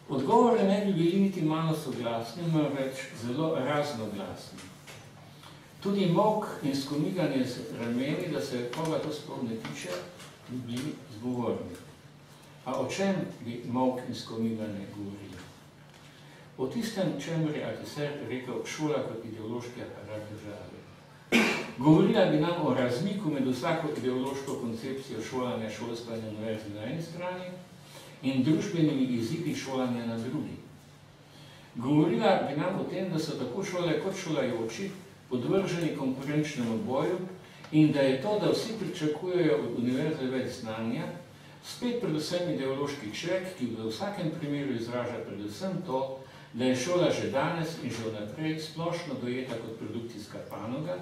Odgovore ne bi bili niti malo soglasni, marveč zelo raznoglasni. Tudi molk in skomiganje z rameni, da se koga to sploh ne tiče, bi bili zgovorni. A o čem bi molk in skomiganje govorili? O tistem, čemer je Althusser rekel šola kot ideološki aparat države. Govorila bi nam o razmiku med vsako ideološko koncepcijo šolanja, šolstva in univerze na eni strani in družbenimi izidi šolanja na drugi. Govorila bi nam o tem, da so tako šole kot šolajoči podvrženi konkurenčnemu boju in da je to, da vsi pričakujejo od univerze več znanja, spet predvsem ideološki črek, ki v vsakem primeru izraža predvsem to, da je šola že danes in že vnaprej splošno dojeta kot produkcijska panoga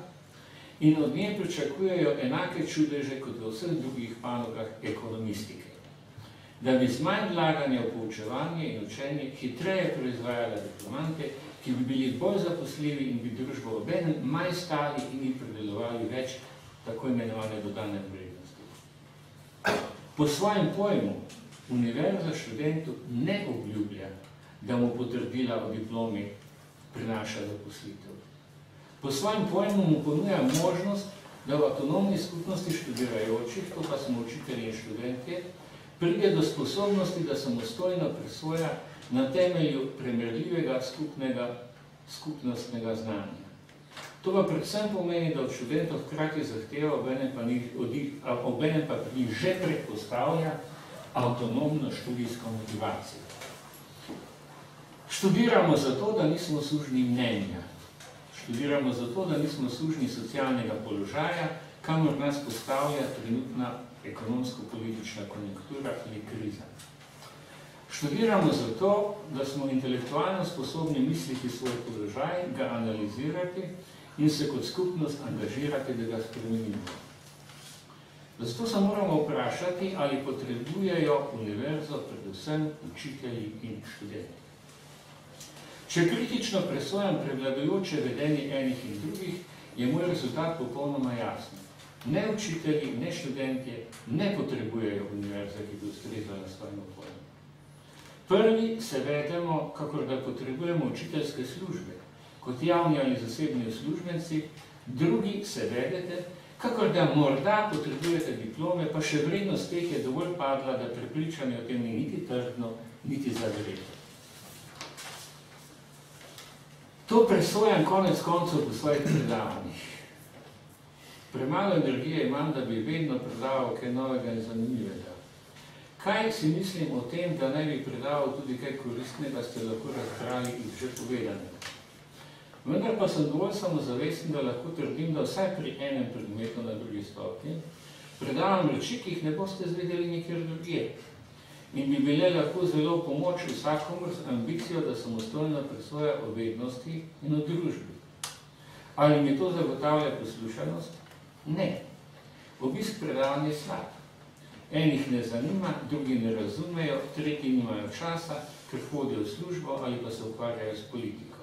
in od nje pričakujejo enake čudeže kot v vseh drugih panogah ekonomistike. Da bi z manj vlaganja v poučevanje in učenje hitreje proizvajala diplomante, ki bi bili bolj zaposljivi in bi družbo obenem manj stali in bi predelovali več tako imenovane dodane vrednosti. Po svojem pojmu univerza študentu ne obljublja, da mu potrdila o diplomi prinaša zaposlitev. Po svojem pojmu mu ponuja možnost, da v avtonomni skupnosti študirajočih, to pa smo učitelji in študentje, pride do sposobnosti, da samostojno presoja na temelju primerljivega skupnostnega znanja. To pa predvsem pomeni, da od študentov hkrati zahteva, obenem pa pri njih že predpostavlja avtonomno študijsko motivacijo. Študiramo zato, da nismo sužnji mnenja. Študiramo zato, da nismo sužnji socialnega položaja, kamor nas postavlja trenutna ekonomsko-politična konjunktura ali kriza. Študiramo zato, da smo intelektualno sposobni misliti svoj položaj, ga analizirati in se kot skupnost angažirati, da ga spremenimo. Zato se moramo vprašati, ali potrebujejo univerzo predvsem učitelji in študenti. Če kritično presojam prevladujoče vedenje enih in drugih, je moj rezultat popolnoma jasen. Ne učitelji, ne študentje ne potrebujejo univerze, ki bi ustrezala svojim okoljem. Prvi se vedemo, kakor da potrebujemo učiteljske službe, kot javni ali zasebni uslužbenci, drugi se vedete, kakor da morda potrebujete diplome, pa še vrednost teh je dovolj padla, da prepričanje o tem ni niti trdno, niti zagreto. To presojam konec koncev po svojih predavanjih. Premalo energije imam, da bi vedno predaval kaj novega in zanimivega. Kaj si mislim o tem, da naj bi predaval tudi kaj koristnega, ste lahko razbrali iz že povedanega. Vendar pa sem dovolj samozavesten, da lahko trdim, da vsaj pri enem predmetu na drugi stopnji predavam reči, ki jih ne boste zvedeli nikjer drugje. In bi bile lahko zelo v pomoč vsakomur z ambicijo, da samostojno presoja o vednosti in o družbi. Ali mi to zagotavlja poslušanost? Ne. Obisk predavanj je slab. Enih ne zanima, drugi ne razumejo, tretji nimajo časa, ker hodijo v službo ali pa se ukvarjajo s politiko.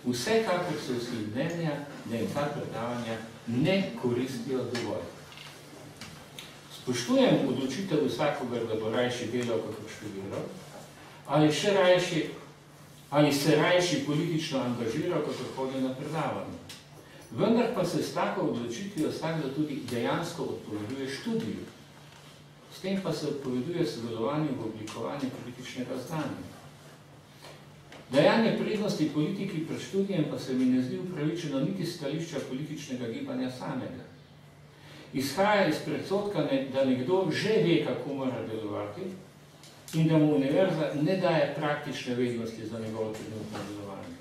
Vsekakor so vsi mnenja, da jim ta predavanja ne koristijo dovolj. Spoštujem odločitev vsakogar, da bo rajši delal, kako študiral, ali se rajši politično angažiral, kako hodil na predavanje. Vendar pa se s tako odločitvijo vsakdo tudi dejansko odpoveduje študiju. S tem pa se odpoveduje sodelovanju v oblikovanju političnega znanja. Dajanje prednosti politiki pred študijem pa se mi ne zdi upravičeno niti stališča političnega gibanja samega. Izhaja iz predsodka, da nekdo že ve, kako mora delovati in da mu univerza ne daje praktične vednosti za njegovo trenutno delovanje.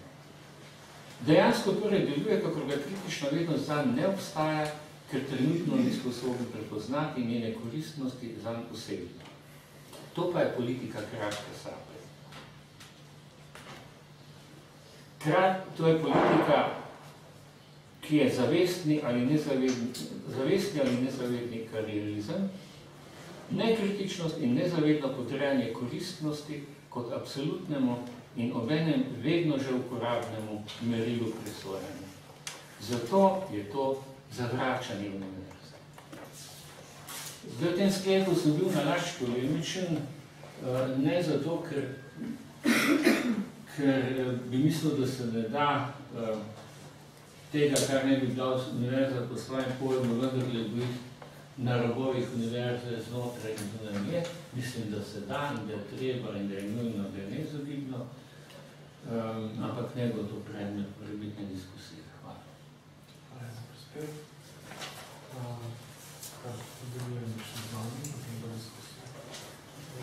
Dejansko torej deluje, kakor ga kritična vednost zanj ne obstaja, ker trenutno ni sposoben prepoznati njene koristnosti zanj posebno. To pa je politika kratke sape. To je politika, ki je zavestni ali nezavedni karierizem, nekritičnost in nezavedno podrejanje koristnosti kot absolutnemu in obenem vedno že uporabnemu merilu presojanja. Zato je to zavračanje univerze. V tem sklepu sem bil nalašč polemičen, ne zato, ker bi mislil, da se ne da tega, kar ne bi dal univerza po svojem pojmu, vendarle biti na robovih univerze znotraj in zunanje. Mislim, da se da in da je treba in da je nujno, da je neizogibno, ampak ne bo to predmet morebitne diskusije. Hvala. Hvala za prispevek. Nadaljujemo še z vami, potem bo diskusija.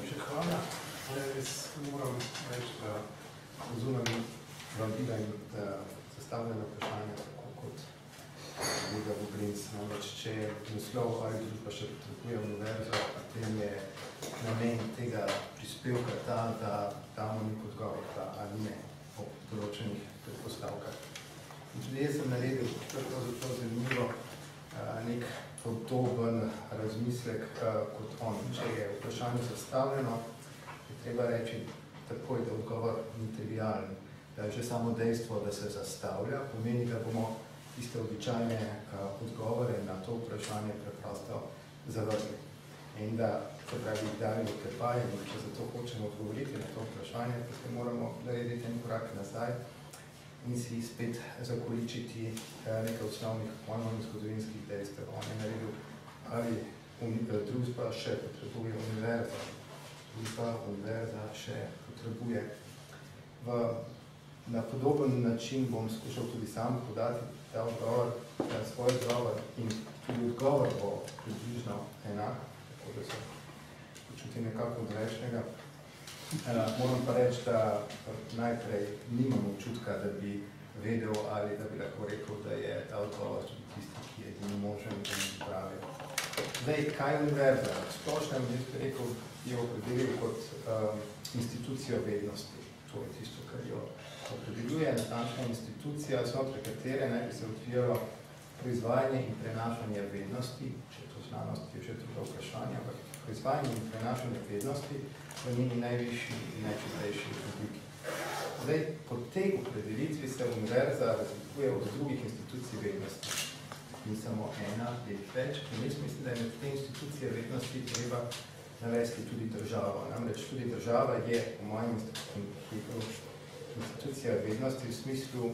Še hvala. Jaz moram reči, da razumem vabila in zastavljeno vprašanje, tako kot kolega Vogrinc. Namreč, če je naslov ali družba še potrebuje univerzo, potem je namen tega prispevka ta, da damo nek odgovor, ali ne, po določenih predpostavkah. In tudi jaz sem naredil, to je pravzaprav zanimivo, nek podoben razmislek kot on. Če je vprašanje zastavljeno, je treba reči takoj, da odgovor ni trivialen. Da je že samo dejstvo, da se zastavlja, pomeni, da bomo tiste običajne odgovore na to vprašanje preprosto zavrli. In da se pravi, dali oklepaj, in če zato hočemo odgovoriti na to vprašanje, potem moramo narediti en korak nazaj in si spet zakoličiti nekaj osnovnih pojmov in zgodovinskih dejstev. On je naredil, ali družba še potrebuje univerzo. Družba, univerza še potrebuje. Na podoben način bom skušal tudi sam podati ta odgovor, svoj odgovor in tudi odgovor bo približno enak, tako da se počuti nekako odrečnega. Moram pa reči, da najprej nimam občutka, da bi vedel ali da bi lahko rekel, da je ta odgovor tudi tisti, ki je edini možen in pravi. Zdaj, kaj je univerza? Splošno bi rekel, je opredelil kot institucijo vednosti. To je tisto, kar jo opredeljuje, natančna institucija, znotraj katere naj bi se odvijalo proizvajanje in prenašanje vednosti, če to znanost je že drugo vprašanje, ampak proizvajanje in prenašanje vednosti v njeni najvišji in najčistejši obliki. Zdaj, po tej opredelitvi se univerza razlikuje od drugih institucij vednosti. Ni samo ena, je več. In jaz mislim, da je med te institucije vednosti treba navesti tudi državo. Namreč tudi država je, po mojem institucija vednosti v smislu,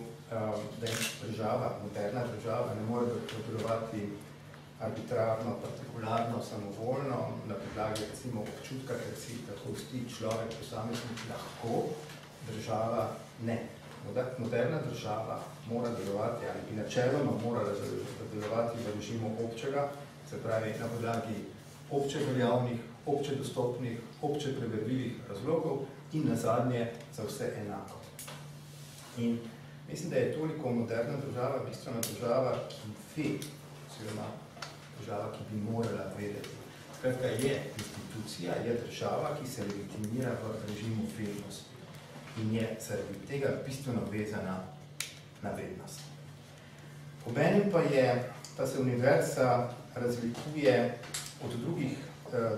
da je država, moderna država, ne more delovati arbitrarno, partikularno, samovoljno, na podlagi recimo občutka, ker si tako vsti človek posameznik lahko, država ne. Moderna država mora delovati, ali bi načeloma morala delovati v režimu občega, se pravi na podlagi obče veljavnih, obče dostopnih, obče preverljivih razlogov in nazadnje za vse enako. In mislim, da je toliko moderna država, bistvena država, ki ve, oziroma država, ki bi morala vedeti. Skratka, je institucija, je država, ki se legitimira v režimu vednosti in je zaradi tega bistveno vezana na vednost. Obenem pa se univerza razlikuje od drugih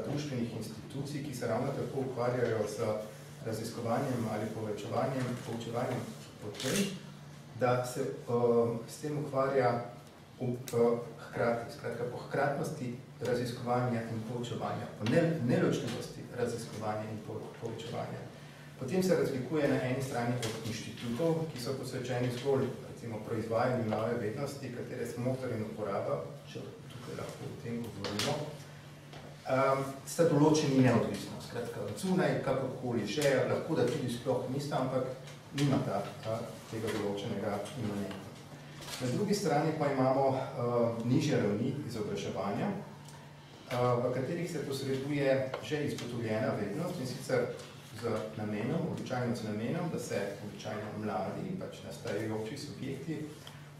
društvenih institucij, ki se ravno tako ukvarjajo z raziskovanjem ali poučevanjem potem, da se s tem ukvarja hkrati, skratka po hkratnosti raziskovanja in poučevanja, po neločljivosti raziskovanja in poučevanja. Potem se razlikuje na eni strani od inštitutov, ki so posvečeni zgolj recimo proizvajanju nove vednosti, katere smoter in uporaba, če tukaj lahko o tem govorimo, sta določeni neodvisno. Skratka, odzunaj, kakorkoli že, lahko da tudi sploh nista, ampak nimata tega določenega imanenta. Na drugi strani pa imamo nižje ravni izobraževanja, v katerih se posreduje že izpotovljena vednost in sicer z namenom, običajno z namenom, da se običajno mladi, pač nastajajoči subjekti,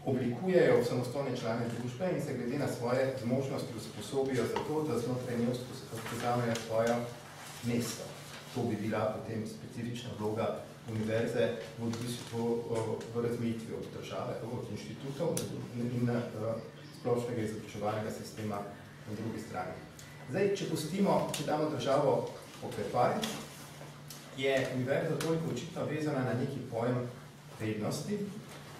oblikujejo v samostojne člane družbe in se glede na svoje zmožnosti usposobijo za to, da znotraj nje vzpostavljajo svoje mesto. To bi bila potem specifična vloga univerze v razmejitvi od države, od inštitutov in splošnega izobraževalnega sistema na drugi strani. Zdaj, če damo državo pokrepaj, je univerza toliko očitno vezana na neki pojem vednosti,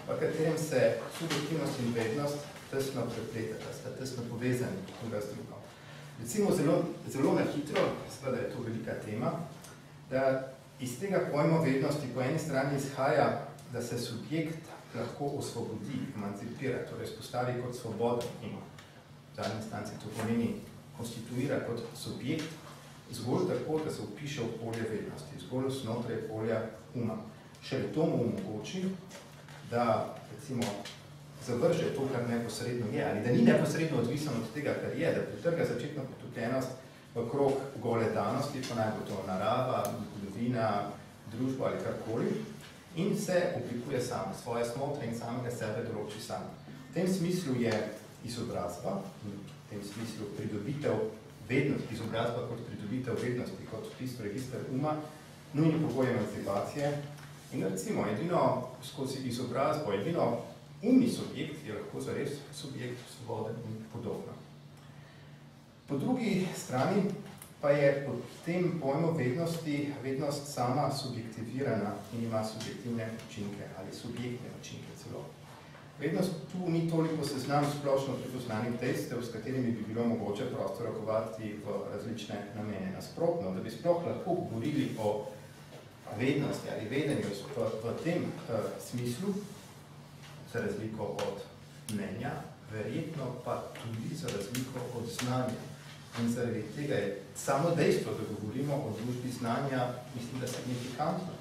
v katerem se subjektivnost in vednost tesno prepletata, sta tesno povezani druga z drugo. Recimo zelo na hitro, seveda je to velika tema, da iz tega pojma vednosti po eni strani izhaja, da se subjekt lahko osvobodi, emancipira, torej spostavi kot svoboden in v zadnji instanci to pomeni konstituira kot subjekt, zgolj tako, da se vpiše v polje vednosti, zgolj znotraj polja uma. Šele to mu omogoči, da recimo zavrže to, kar neposredno je, ali da ni neposredno odvisen od tega, kar je, da pretrga začetno potopljenost v krog gole danosti, pa naj bo to narava, zgodovina, družba ali karkoli, in se oblikuje sam, svoje smotre in samega sebe določi sam. V tem smislu je izobrazba, v tem smislu pridobitev vednosti, izobrazba kot pridobitev vednosti, kot vpis v register uma, nujni pogoj emancipacije. In recimo, edino skozi izobrazbo, edino umni subjekt je lahko zares subjekt svoboden in podobno. Po drugi strani pa je pod tem pojmu vednosti vednost sama subjektivirana in ima subjektivne učinke ali subjektne učinke celo. Vednost tu ni toliko seznam splošno prepoznanih dejstev, s katerimi bi bilo mogoče prosto rokovati v različne namene. Nasprotno, da bi sploh lahko govorili o vednosti ali vedenju v tem smislu, za razliko od mnenja, verjetno pa tudi za razliko od znanja. In zaradi tega je samo dejstvo, da govorimo o družbi znanja, mislim, da signifikantno.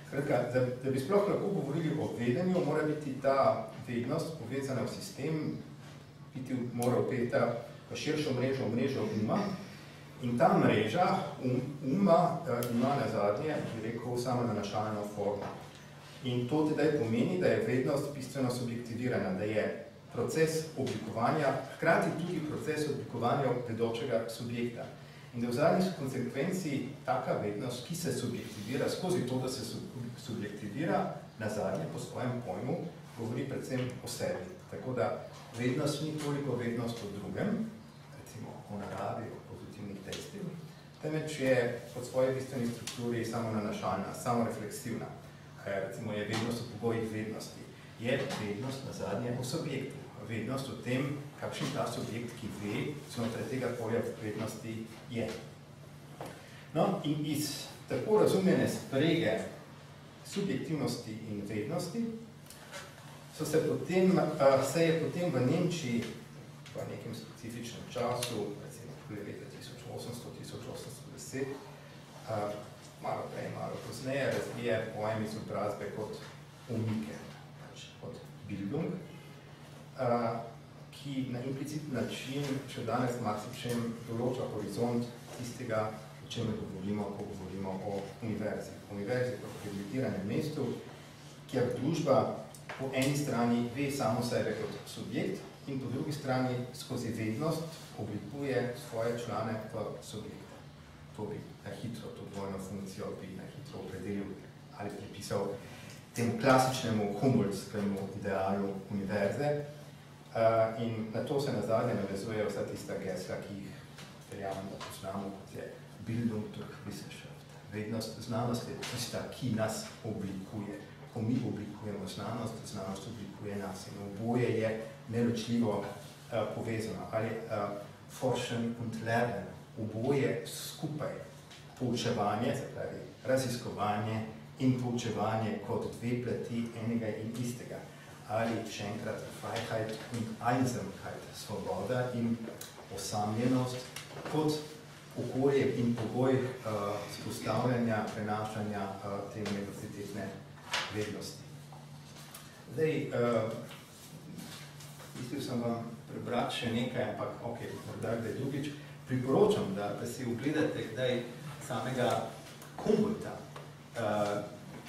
Skratka, da bi sploh lahko govorili o vedenju, mora biti ta vednost povezana v sistem, biti mora vpeta v širšo mrežo uma. In ta mreža uma ima nazadnje, bi rekel, samo nanašalno formo. In to tedaj pomeni, da je vednost bistveno subjektivirana, da je proces oblikovanja, hkrati tudi proces oblikovanja vedočega subjekta. In da v zadnji konsekvenci taka vednost, ki se subjektivira skozi to, da se subjektivira, nazadnje po svojem pojmu, govori predvsem o sebi. Tako da vednost ni toliko vednost o drugem, recimo o naravi, o pozitivnih dejstvih, temveč je pod svoji bistveni strukturi samo nanašalna, samo refleksivna. Recimo je vednost o pogojih vednosti. je vednost na zadnje o subjektu. Vednost o tem, kakšen ta subjekt, ki ve, znotraj tega polja vednosti je. No, in iz tako razumljene sprege subjektivnosti in vednosti se je potem v Nemčiji v nekem specifičnem času, recimo leta 1800-1810, malo prej, malo pozneje, razvije pojem izobrazbe kot umike, kot Bildung, ki na implicitni način še danes marsičem določa horizont tistega, o čem govorimo, ko govorimo o univerzi. Univerzi kot privilegiranem mestu, kjer družba po eni strani ve samo sebe kot subjekt in po drugi strani skozi vednost oblikuje svoje člane v subjekte. To bi na hitro, to dvojno funkcijo bi na hitro opredelil ali pripisal temu klasičnemu humboldtskemu idealu univerze. In na to se nazadnje navezujejo vsa tista gesla, ki jih verjamem, da poznamo, kot je Bildung durch Wissenschaft. Vednost, znanost je tista, ki nas oblikuje. Ko mi oblikujemo znanost, znanost oblikuje nas in oboje je neločljivo povezano. Ali forschen und lernen, oboje skupaj. Poučevanje, se pravi raziskovanje in poučevanje kot dve plati enega in istega. Ali še enkrat Freiheit und Einsamkeit, svoboda in osamljenost kot okolje in pogoj vzpostavljanja, prenašanja te univerzitetne vednosti. Zdaj, mislil sem vam prebrati še nekaj, ampak ok, morda kdaj drugič. Priporočam, da si ogledate kdaj samega Humboldta,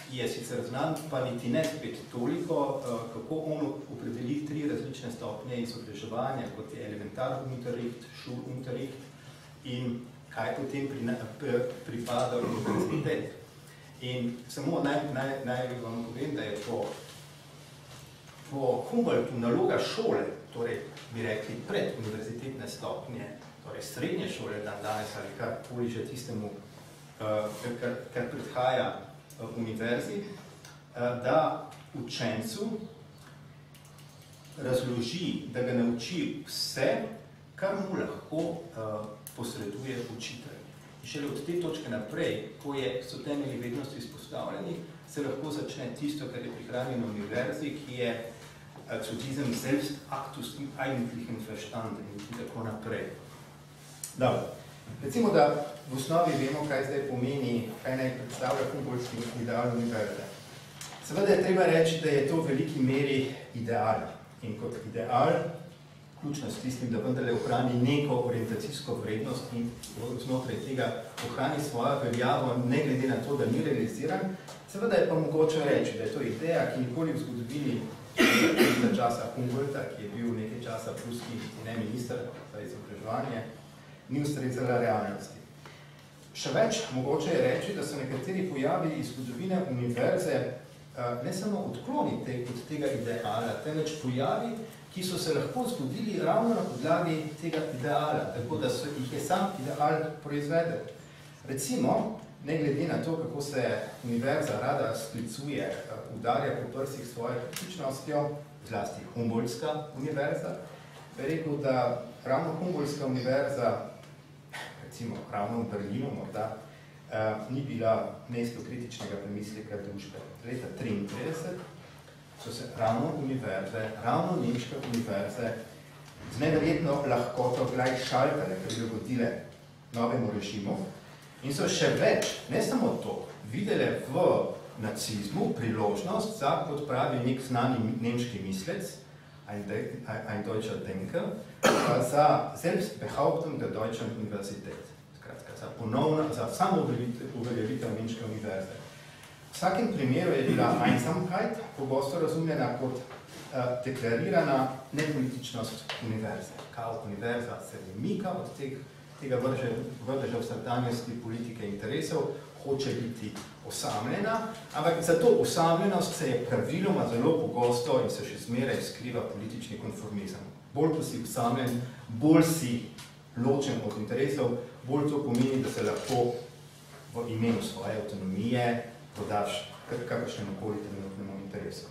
ki je sicer znan, pa niti ne spet toliko, kako on opredeli 3 različne stopnje izobraževanja, kot je Elementarunterricht, Schulunterricht in kaj potem pripada univerzitet. In samo naj vam povem, da je po Humboldtu naloga šole, torej bi rekli pred univerzitetne stopnje, torej srednje šole dan danes ali karkoli že tistemu, kar predhaja univerzi, da učencu razloži, da ga nauči vse, kar mu lahko posreduje učitelj. In šele od te točke naprej, ko so temelji vednosti izpostavljeni, se lahko začne tisto, kar je prihranjeno na univerzi, ki je zu diesem Selbstaktus im eigentlichen Verstand in tako naprej. Dobro. Recimo, da v osnovi vemo, kaj zdaj pomeni, kaj naj predstavlja humboldtski ideal univerze. Seveda je treba reči, da je to v veliki meri ideal. In kot ideal, vključno s tistim, da vendarle ohrani neko orientacijsko vrednost in znotraj tega ohrani svojo veljavo, ne glede na to, da ni realiziran, seveda je pa mogoče reči, da je to ideja, ki nikoli v zgodovini časa Humboldta, ki je bil nekaj časa pruski minister za izobraževanje, ni ustrezala realnosti. Še več, mogoče je reči, da so nekateri pojavi iz zgodovine univerze ne samo odkloni od tega ideala, temveč pojavi, ki so se lahko zgodili ravno na podlagi tega ideala, tako da jih je sam ideal proizvedel. Recimo, ne glede na to, kako se univerza rada sklicuje, udarja po prsih svojo kritičnostjo, zlasti Humboldtska univerza, bi rekel, da ravno Humboldtska univerza, recimo ravno v Berlinu morda, ni bila mesto kritičnega premisleka družbe. Leta 1933 so se ravno univerze, ravno nemške univerze, z neverjetno lahkoto gleichschaltale, prilagodile novemu režimu in so še več, ne samo to, videle v nacizmu priložnost za, kot pravi nek znani nemški mislec, ein deutscher Denker, za Selbstbehauptung der deutschen Universität. Skratka, za samouveljavitev nemške univerze. V vsakem primeru je bila Einsamkeit pogosto razumljena kot deklarirana nepolitičnost univerze. Kao univerza se umika od tega vrdeža v srdanjosti politike interesov, hoče biti osamljena, ampak za to osamljenost se je praviloma zelo pogosto in se še zmeraj skriva politični konformizem. Bolj ko si osamljen, bolj si ločen od interesov, bolj to pomeni, da se lahko v imenu svoje avtonomije prodaš kakršnemu koli trenutnemu interesu.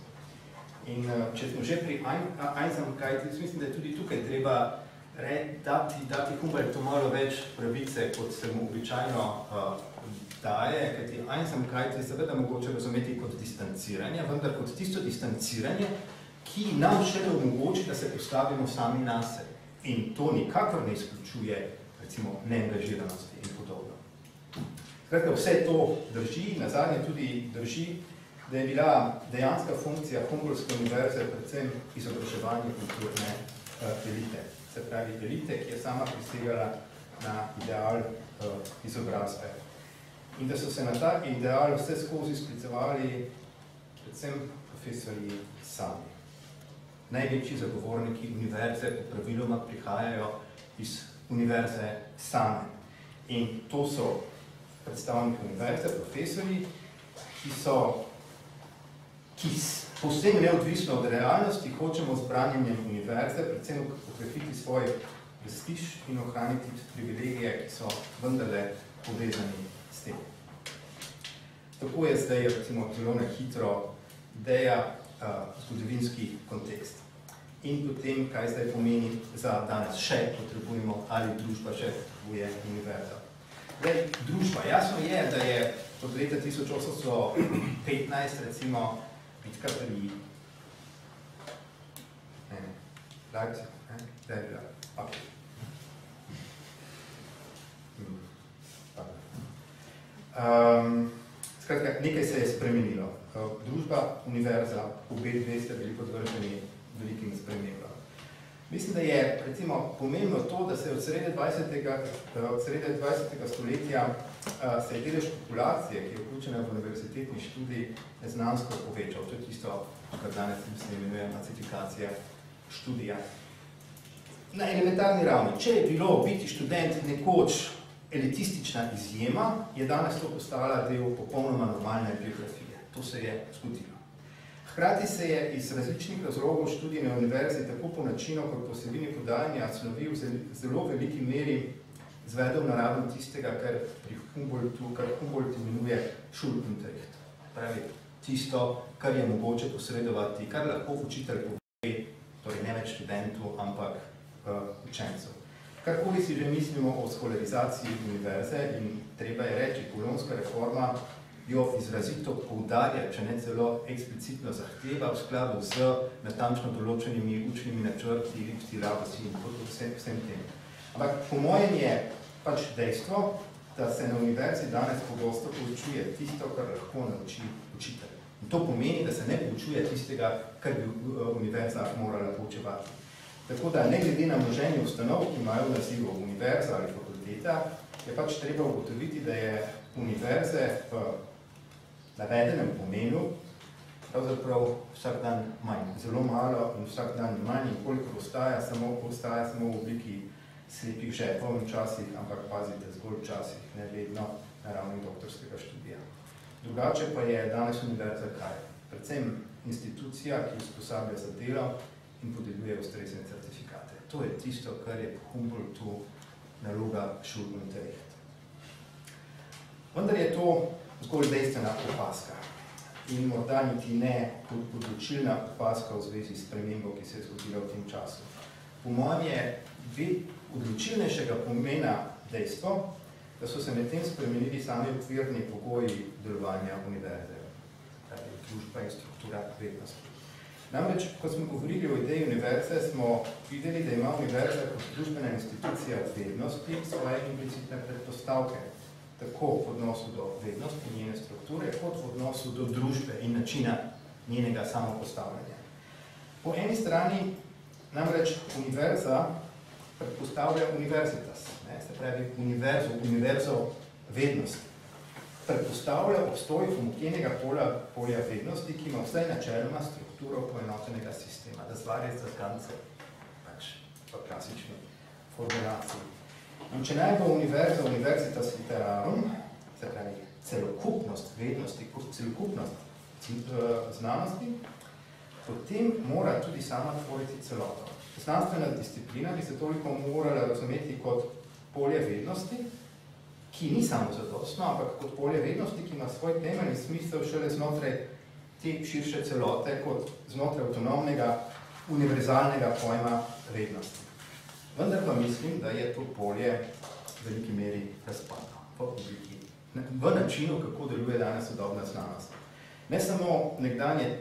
In če smo že pri Einsamkeit, jaz mislim, da je tudi tukaj treba dati Humboldtu malo več pravice, kot se mu običajno daje, kajti Einsamkeit je seveda mogoče razumeti kot distanciranje, vendar kot tisto distanciranje, ki nam šele omogoči, da se postavimo sami nase. In to nikakor ne izključuje, recimo, neangažiranosti in podobno. Skratka, vse to drži, nazadnje tudi drži, da je bila dejanska funkcija Humboldtske univerze predvsem izobraževanje kulturne elite. Se pravi, elite, ki je sama prisegala na ideal izobrazbe. In da so se na ta ideal vse skozi sklicevali predvsem profesorji sami. Največji zagovorniki univerze po praviloma prihajajo iz univerze same. In to so predstavniki univerze, profesorji, ki povsem neodvisno od realnosti hočemo z branjenjem univerze, predvsem okrepiti svoj prestiž in ohraniti privilegije, ki so vendarle povezani s tem. Tako je zdaj, recimo, zelo na hitro ideja zgodovinski kontekst. In potem, kaj zdaj pomeni za danes še potrebujemo, ali družba še potrebuje univerzo. Zdaj, družba. Jasno je, da je od leta 1815, recimo, bitka pri Leipzig, da je bila. Okay. Skratka, nekaj se je spremenilo. Družba, univerza, obe dve ste bili podvrženi velikim spremembam. Mislim, da je recimo pomembno to, da se od srede 20. stoletja se je delež populacije, ki je vključena v univerzitetni študij, neznansko povečal. To je tisto, kar danes se imenuje macifikacija študija. Na elementarni ravni, če je bilo biti študent nekoč elitistična izjema, je danes to postala del popolnoma normalne biografije. To se je zgodilo. Hkrati se je iz različnih razlogov študij na univerzi tako po načinu kot po vsebini podajanja snovi v zelo veliki meri zvedel na raven tistega, kar pri Humboldt imenuje Schulunterricht. Pravi, tisto, kar je mogoče posredovati, kar lahko učitelj pove, torej ne več študentu, ampak učencev. Karkoli si že mislimo o skolarizaciji univerze in treba je reči, bolonjska reforma jo izrazito poudarja, če ne celo eksplicitno zahteva v skladu z natančno določenimi učnimi načrti, silabasi in vsem tem. Ampak po mojem je pač dejstvo, da se na univerzi danes pogosto poučuje tisto, kar lahko nauči učitelj. In to pomeni, da se ne poučuje tistega, kar bi univerza morala poučevati. Tako da ne glede na množenje ustanov, ki imajo naziv univerza ali fakulteta, je pač treba ugotoviti, da je univerze v navedenem pomenu pravzaprav vsak dan manj. Zelo malo in vsak dan manj, in koliko ostaja samo v obliki slepih žepov včasih, ampak pazite, zgolj včasih, ne vedno na ravni doktorskega študija. Drugače pa je danes univerza kaj? Predvsem institucija, ki usposablja za delo in podeljuje ustrezne certifikate. To je tisto, kar je po Humboldtu naloga Schulunterricht. Vendar je to zgolj dejstvena opaska in morda niti ne odločilna opaska v zvezi s spremembo, ki se je zgodila v tem času. Po mojem je odločilnejšega pomena dejstvo, da so se medtem spremenili sami okvirni pogoji delovanja univerze, torej družba in struktura vednosti. Namreč, ko smo govorili o ideji univerze, smo videli, da ima univerza kot družbena institucija vednosti svoje implicitne predpostavke, tako v odnosu do vednosti njene strukture, kot v odnosu do družbe in načina njenega samopostavljanja. Po eni strani namreč univerza predpostavlja univerzitas, se pravi univerzo vednosti. Predpostavlja obstoj homogenega polja vednosti, ki ima vsaj načeloma strukturo poenotenega sistema, das war jetzt das Ganze, pač v klasični formulaciji. In če naj bo univerzitas literarum, se pravi celokupnost vednosti, celokupnost znanosti, potem mora tudi sama tvoriti celoto. Znanstvena disciplina bi se toliko morala razumeti kot polje vednosti, ki ni samo zadostno, ampak kot polje vednosti, ki ima svoj temeljni smisel šele znotraj te širše celote kot znotraj avtonomnega, univerzalnega pojma vednosti. Vendar pa mislim, da je to polje v veliki meri razpadlo v načinu, kako deluje danes sodobna znanost. Ne samo nekdanje,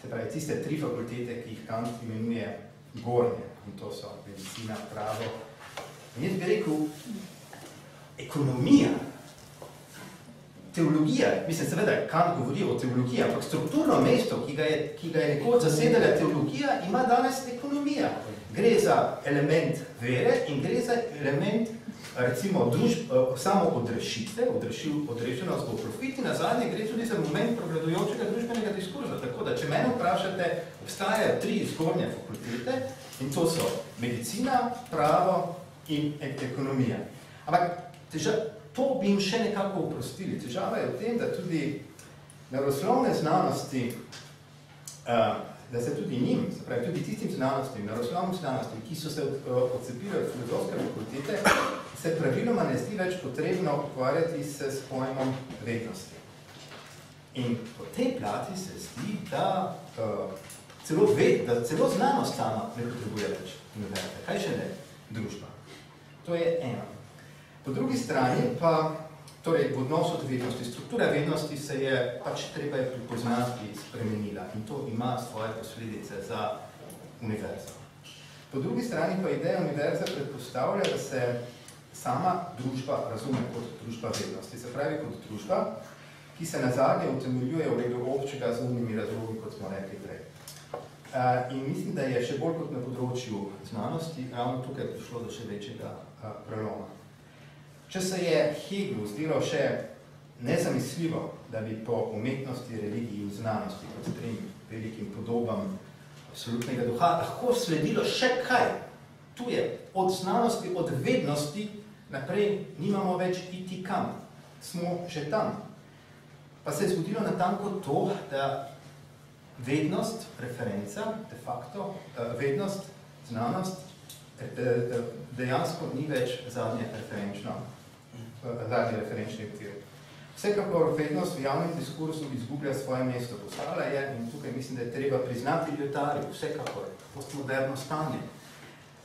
se pravi, tiste 3 fakultete, ki jih Kant imenuje gornje, in to so medicina, pravo. In jaz bi rekel, ekonomija, teologija, mislim, seveda, Kant govori o teologiji, ampak strukturno mesto, ki ga je nekoč zasedala teologija, ima danes ekonomija. Gre za element vere in gre za element, recimo, samo odrešitve, odrešenost bo profit in nazadnje gre tudi za moment prevladujočega družbenega diskurza. Tako da, če mene vprašate, obstajajo 3 zgornje fakultete in to so medicina, pravo in ekonomija. Ampak to bi jim še nekako oprostili. Težava je v tem, da tudi naravoslovne znanosti, da se tudi njim, se pravi tudi tistim znanostim, naravoslovnim znanostim, ki so se odcepili od filozofske fakultete, se praviloma ne zdi več potrebno ukvarjati se s pojmom vednosti. In po tej plati se zdi, da celo znanost sama ne potrebuje več univerze. Kaj še ne? Družba. To je eno. Po drugi strani pa, torej v odnosu do vednosti, struktura vednosti se je pač treba je pripoznati spremenila in to ima svoje posledice za univerzo. Po drugi strani pa ideja univerze predpostavlja, da se sama družba razume kot družba vednosti, se pravi kot družba, ki se nazadnje utemeljuje v redu občega z umnimi razlogi, kot smo rekli prej. In mislim, da je še bolj kot na področju znanosti, ravno tukaj prišlo do še večjega preloma. Če se je Hegelu zdelo še nezamisljivo, da bi po umetnosti, religiji in znanosti kot 3 velikim podobam absolutnega duha lahko sledilo še kaj. Tu je od znanosti, od vednosti naprej nimamo več iti kam. Smo že tam. Pa se je zgodilo natanko to, da vednost, referenca, de facto, vednost, znanost, dejansko ni več zadnji referenčni okvir. Vsekakor vednost v javnem diskursu izgublja svoje mesto. Postala je, in tukaj mislim, da je treba priznati Lyotarju, vsekakor, postmoderno stanje,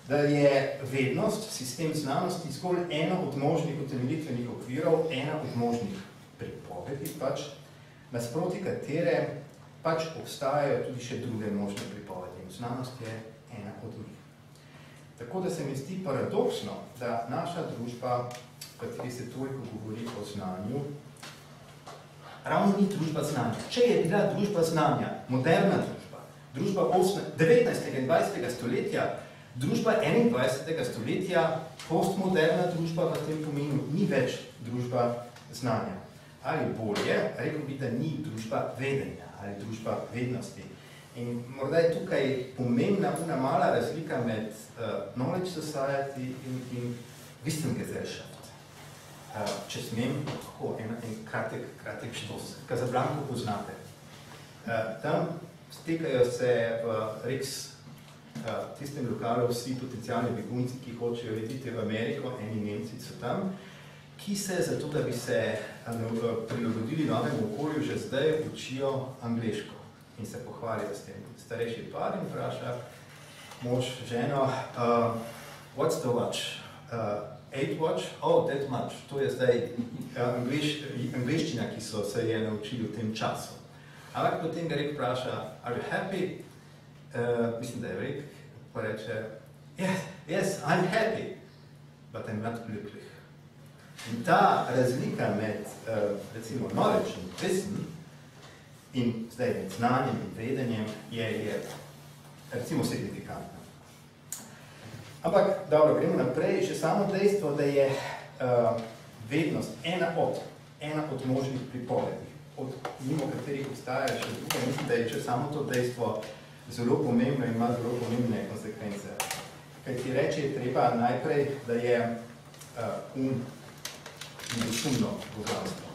da je vednost, sistem znanosti, zgolj eno od možnih utemeljitvenih okvirov, ena od možnih pripovedi, pač, nasproti katere pač obstajajo tudi še druge možne pripovedi. Znanost je ena od njih. Tako da se mi zdi paradoksno, da naša družba, v kateri se toliko govori o znanju, ravno ni družba znanja. Če je bila družba znanja, moderna družba 19. in 20. stoletja, družba 21. stoletja, postmoderna družba v tem pomenu ni več družba znanja. Ali bolje, rekel bi, da ni družba vedenja ali družba vednosti. In morda je tukaj pomembna una mala razlika med knowledge society in Wissensgesellschaft. Če smem, en kratek štos. Casablanco poznate. Tam stekajo se v Rex, tistem lokalu, vsi potencijalni begunci, ki hočejo letiti v Ameriko, eni Nemci so tam, ki se, zato da bi se prilagodili novemu okolju, že zdaj učijo angleško in se pohvalijo s tem. Starejši par in vpraša mož, ženo, what's the watch? 8 watch? Oh, that much. To je zdaj angleščina, ki so se je naučili v tem času. Ampak potem ga rek vpraša, are you happy? Mislim, da je rek, pa reče, yes, I'm happy, but I'm not glücklich. In ta razlika med, recimo, knowledge in wissen in zdaj med znanjem in vedenjem je recimo, signifikantna. Ampak, dobro, gremo naprej, še samo dejstvo, da je vednost ena od možnih pripovedi, mimo katerih obstajajo še druge. Mislim, da je samo to dejstvo zelo pomembno in ima zelo pomembne konsekvence. Kaj ti reči je treba najprej, da je nedosumno božanstvo.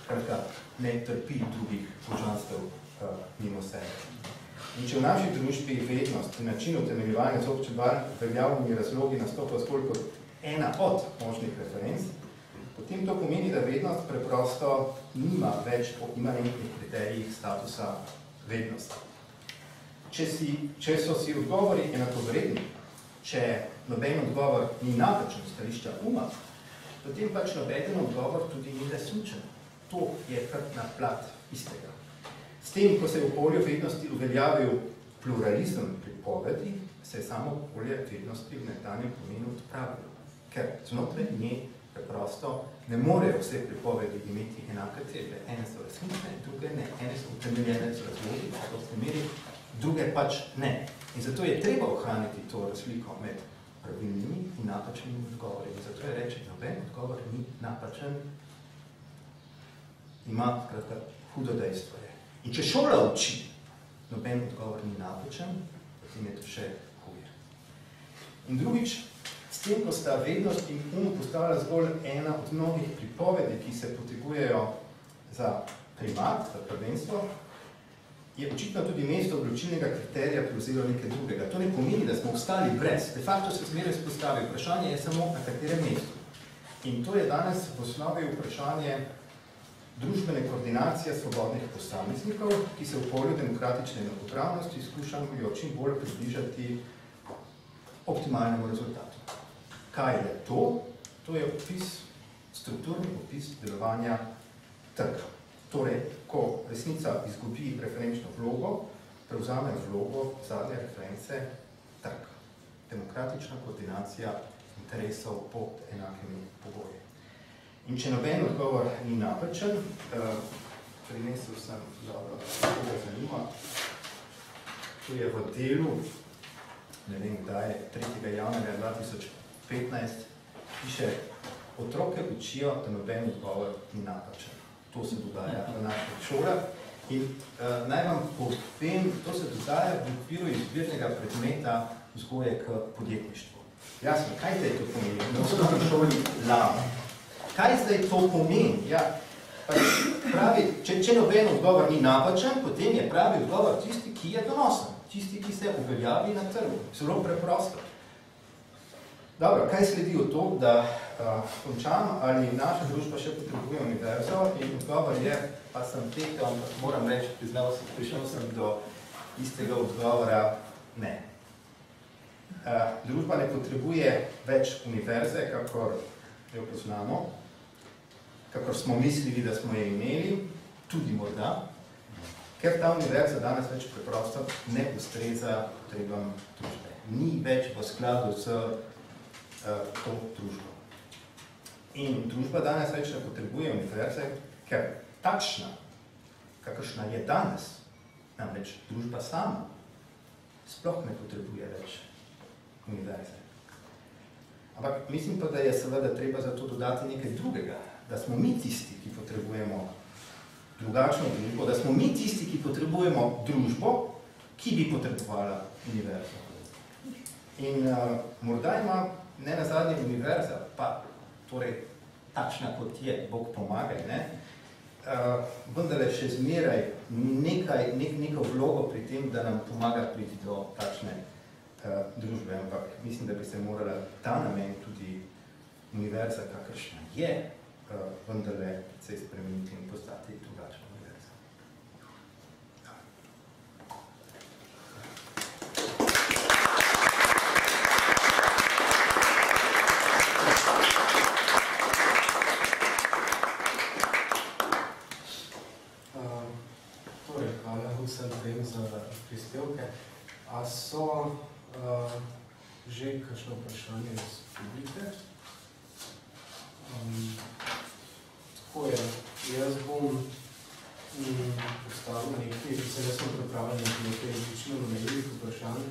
Skratka, ne trpi drugih božanstev mimo sebe. In če v naši družbi vednost in način utemeljevanja z občevalnimi veljavnimi razlogi nastopa zgolj kot ena od možnih referenc, potem to pomeni, da vednost preprosto nima več po imanentnih kriterijih statusa vednosti. Če so si odgovori enakovredni, če noben odgovor ni napačen stališča uma, potem pač nobeden odgovor tudi ni resničen. To je kar na plat istega. S tem, ko se je v polju vednosti uveljavil pluralizem pripovedi, se je samo polje vednosti v nekdanjem pomenu odpravilo, ker znotraj nje preprosto ne morejo vse pripovedi imeti enake cele. Ene so resnične, druge ne. Ene so utemeljene z razlogi, v prosti meri, druge pač ne. In zato je treba ohraniti to razliko med pravilnimi in napačnimi odgovori. In zato je reči, noben odgovor ni napačen, ima skratka hudo dejstvo je. In če šola uči, noben odgovor ni napačen, potem je to še huje. In drugič, s tem, ko sta vednost in postala zgolj ena od mnogih pripovedi, ki se potegujejo za primat, za prvenstvo, je očitno tudi mesto odločilnega kriterija prevzelo nekaj drugega. To ne pomeni, da smo ostali brez. De facto se zmeraj izpostavi. Vprašanje je samo, na katerem mestu. In to je danes v osnovi vprašanje družbene koordinacije svobodnih posameznikov, ki se v polju demokratične enakopravnosti skušajo čim bolj približati optimalnemu rezultatu. Kaj je to? To je strukturni opis delovanja trga. Torej, ko resnica izgubi referenčno vlogo, prevzame vlogo zadnje reference trg. Demokratična koordinacija interesov pod enakimi pogoji. In če noben odgovor ni napačen, prinesel sem, dobro, koga zanima, tu je v delu, ne vem kdaj, 3. januarja 2015, piše, otroke učijo, da noben odgovor ni napačen. To se dogaja v naših šolah. In naj vam povem, to se dogaja v okviru izbirnega predmeta vzgoje k podjetništvu. Jasno, kaj zdaj to pomeni? Na osnovni šoli lama. Kaj zdaj to pomeni? Ja, pravi, če noben odgovor ni napačen, potem je pravi odgovor tisti, ki je donosen, tisti, ki se uveljavi na trgu. Zelo preprosto. Dobro, kaj sledi od to, da končam, ali naša družba še potrebuje univerzo? In odgovor je, pa sem tekel, moram reči, prišel sem do istega odgovora, ne. Družba ne potrebuje več univerze, kakor jo poznamo, kakor smo mislili, da smo je imeli, tudi morda, ker ta univerza danes več preprosto ne ustreza potrebam družbe. Ni več v skladu s to družbo. In družba danes več ne potrebuje univerze, ker takšna, kakršna je danes, namreč družba sama, sploh ne potrebuje več univerze. Ampak mislim pa, da je seveda treba za to dodati nekaj drugega, da smo mi tisti, ki potrebujemo drugačno družbo, da smo mi tisti, ki potrebujemo družbo, ki bi potrebovala univerzo. In morda ima ne nazadnje univerza, pa torej takšna kot je, Bog pomagaj, ne, vendarle še zmeraj neko vlogo pri tem, da nam pomaga priti do takšne družbe, ampak mislim, da bi se morala ta namen tudi univerza, kakršna je, vendarle se spremeniti in postati drugačna univerza. Torej, hvala vsem trem za prispevke. A so že kakšno vprašanje iz publike? Tako je, jaz bom postavil nekaj, jaz sem pripravljen nekaj izlično omejivih vprašanj.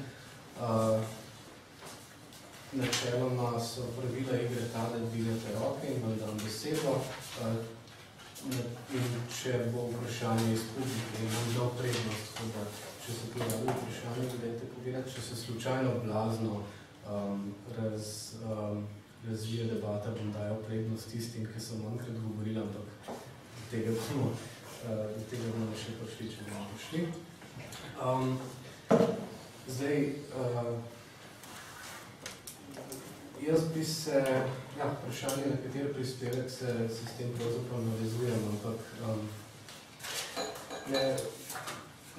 Načeloma so pravila igre ta, da dvigate roke in vam dam besedo. In če bo vprašanje iz publike, vam dal prednost, da če se pojavi vprašanje, dajte povedati, če se slučajno blazno razvije debata, bom dajal prednost tistim, ki so manjkrat govorili, ampak do tega bomo še prišli, če bomo prišli. Zdaj, Jaz bi se, vprašanje, na kateri prispevek se s tem pravzaprav navezujem, ampak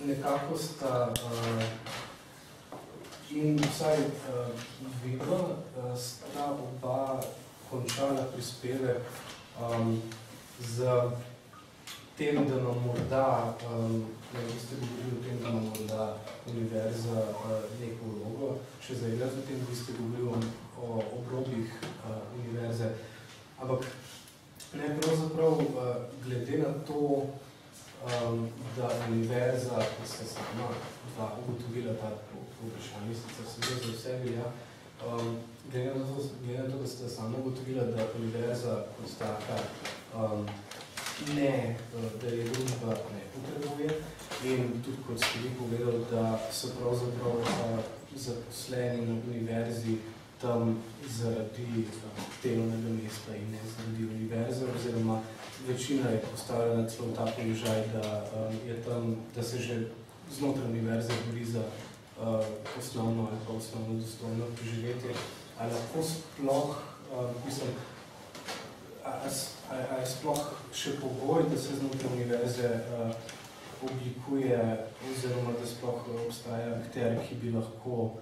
nekako sta in vsaj vidno sta oba končala prispevek z tem, da nam morda, vi ste govorili o tem, da nam morda univerza neko vlogo, še zaigrati o tem, vi ste govorili o obrobih univerze, ampak ne pravzaprav glede na to, da univerza, ko ste sama ugotovila ta vprašanje, sicer se za vse velja, glede na to, da ste sama ugotovila, da univerza kot taka ne, da je družba ne potrebuje in tudi kot ste vi povedali, da so pravzaprav zaposleni na univerzi tam zaradi delovnega mesta in ne zaradi univerze, oziroma večina je postavljena celo v ta položaj, da se že znotraj univerze bori za osnovno ali pa osnovno dostojno preživetje. Ali lahko sploh, mislim, a je sploh še pogoj, da se znotraj univerze oblikuje, oziroma da sploh obstaja akter, ki bi lahko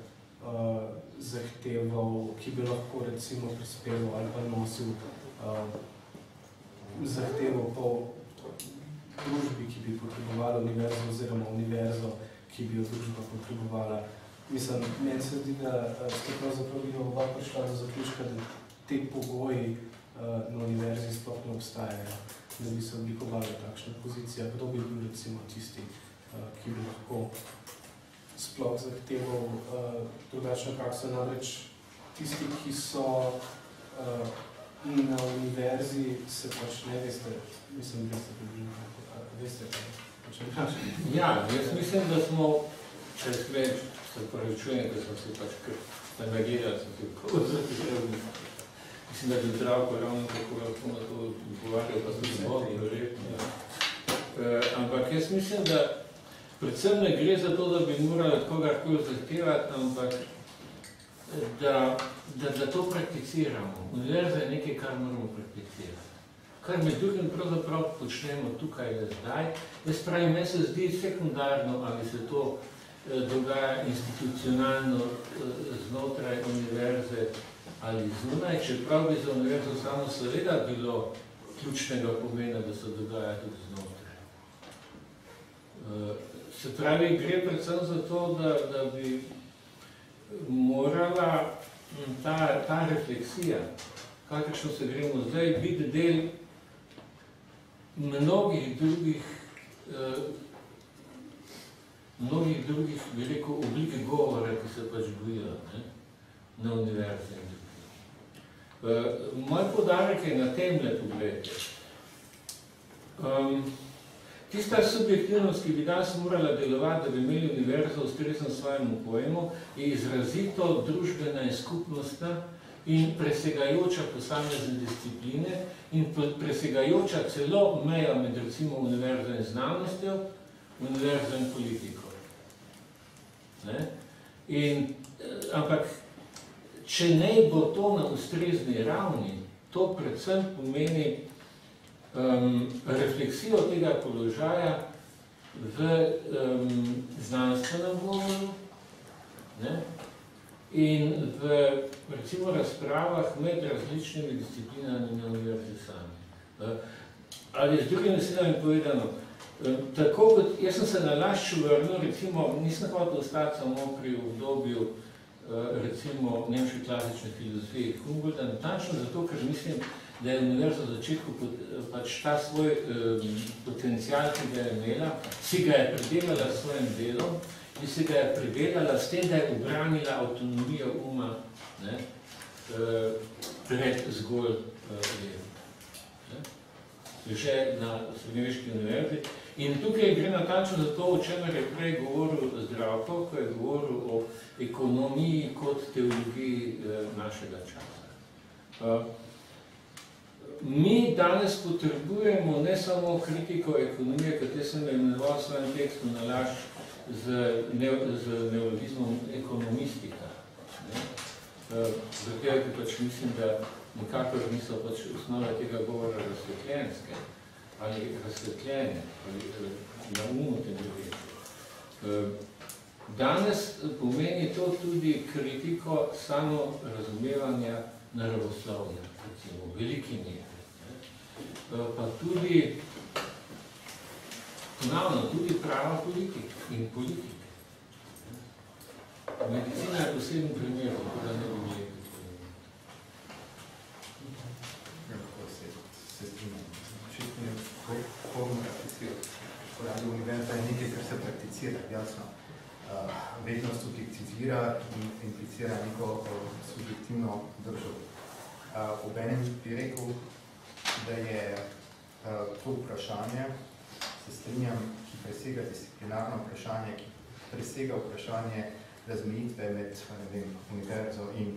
zahteval, ki bi lahko recimo prispeval ali pa nosil zahteval po družbi, ki bi potrebovala univerzo, oziroma univerzo, ki bi jo družba potrebovala. Mislim, meni se zdi, da ste pravzaprav vidno oba prišla do zaključka, da te pogoji na univerzi sploh ne obstajajo, da bi se oblikovali takšna pozicija. Kdo bi bil recimo tisti, ki bi lahko sploh zahteval drugačno prakso? Namreč tisti, ki so na univerzi, se pač ne veste, mislim, veste, pač ne vprašali. Ja, jaz mislim, da smo, če se pravičujem, da sem se pač naviral, sem se kako mislim, da bi Zdravko ravno tako lahko na to odgovarjal, pa sem zgodil, verjetno. Ampak jaz mislim, da predvsem ne gre za to, da bi morali kogarkoli zahtevati, ampak da to prakticiramo. Univerza je nekaj, kar moramo prakticirati. Kar med drugim pravzaprav počnemo tukaj zdaj. Jaz pravim, meni se zdi sekundarno, ali se to dogaja institucionalno znotraj univerze ali zunaj, čeprav bi za univerzo samo seveda bilo ključnega pomena, da se dogaja tudi znotraj. Se pravi, gre predvsem za to, da bi morala ta refleksija, kakršno se gremo zdaj, biti del mnogih drugih, bi rekel, oblike govora, ki se pač bojijo na univerzi. Moj poudarek je na temle pogledajte. Tista subjektivnost, ki bi danes morala delovati, da bi imeli univerzo ustrezno svojemu pojmu, je izrazito družbena in skupnostna in presegajoča posamezne discipline in presegajoča celo mejo med recimo univerzo in znanostjo, univerzo in politiko. Ampak, če ne bo to na ustrezni ravni, to predvsem pomeni refleksijo tega položaja v znanstvenem govoru in v, recimo, razpravah med različnimi disciplinami na univerzi sami. Ali z drugim besedami povedano, tako kot, jaz sem se na lašču vrnil, recimo, nisem hotel ostati samo pri obdobju recimo nemške klasične filozofije Humboldta, natančno zato, ker mislim, da je univerza v začetku pač ta svoj potencial, ki ga je imela, si ga je predelala s svojim delom in si ga je predelala s tem, da je obranila avtonomijo uma pred zgolj delom. Že na srednjeveški univerzi. In tukaj gre natančno za to, o čemer je prej govoril Zdravko, ko je govoril o ekonomiji kot teologiji našega časa. Mi danes potrebujemo ne samo kritiko ekonomije, kot jaz sem imenoval v svojem tekstu nalašč z neologizmom ekonomistika. Zato pač mislim, da nikakor niso pač osnove tega govora razsvetljenske ali razsvetljene ali na umu tendencije. Danes pomeni to tudi kritiko samo razumevanja naravoslovja, recimo, v veliki meri. Pa tudi, ponavno, tudi prava politika in politike. Medicina je poseben primer, tako da ne bi imeli. Se strinjam. Očitno je formu prakticirati. Poradi univerza je nekaj, kar se prakticira, jasno. Vednost objektivira in implicira neko subjektivno držo. Obenem bi rekel, da je to vprašanje, se strinjam, ki presega disciplinarno vprašanje, ki presega vprašanje razmejitve med univerzo in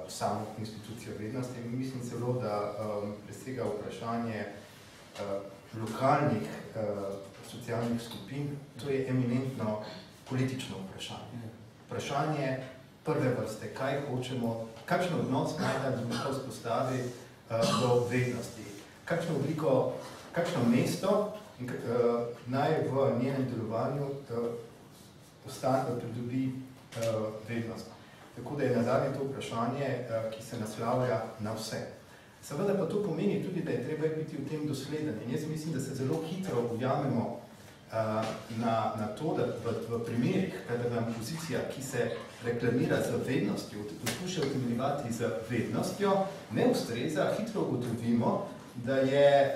samo institucijo vednosti. Mislim celo, da presega vprašanje lokalnih socialnih skupin. To je eminentno politično vprašanje. Vprašanje prve vrste, kaj hočemo, kakšen odnos naj družba vzpostavi do vednosti, kakšno mesto naj v njenem delovanju pridobi vednost. Tako da je nazadnje to vprašanje, ki se naslavlja na vse. Seveda pa to pomeni tudi, da je treba biti v tem dosleden. In jaz mislim, da se zelo hitro ujamemo na to, da v primerih, kada nam pozicija, ki se reklamira z vednostjo, poskuša utemeljevati z vednostjo, ne ustreza, hitro ugotovimo, da je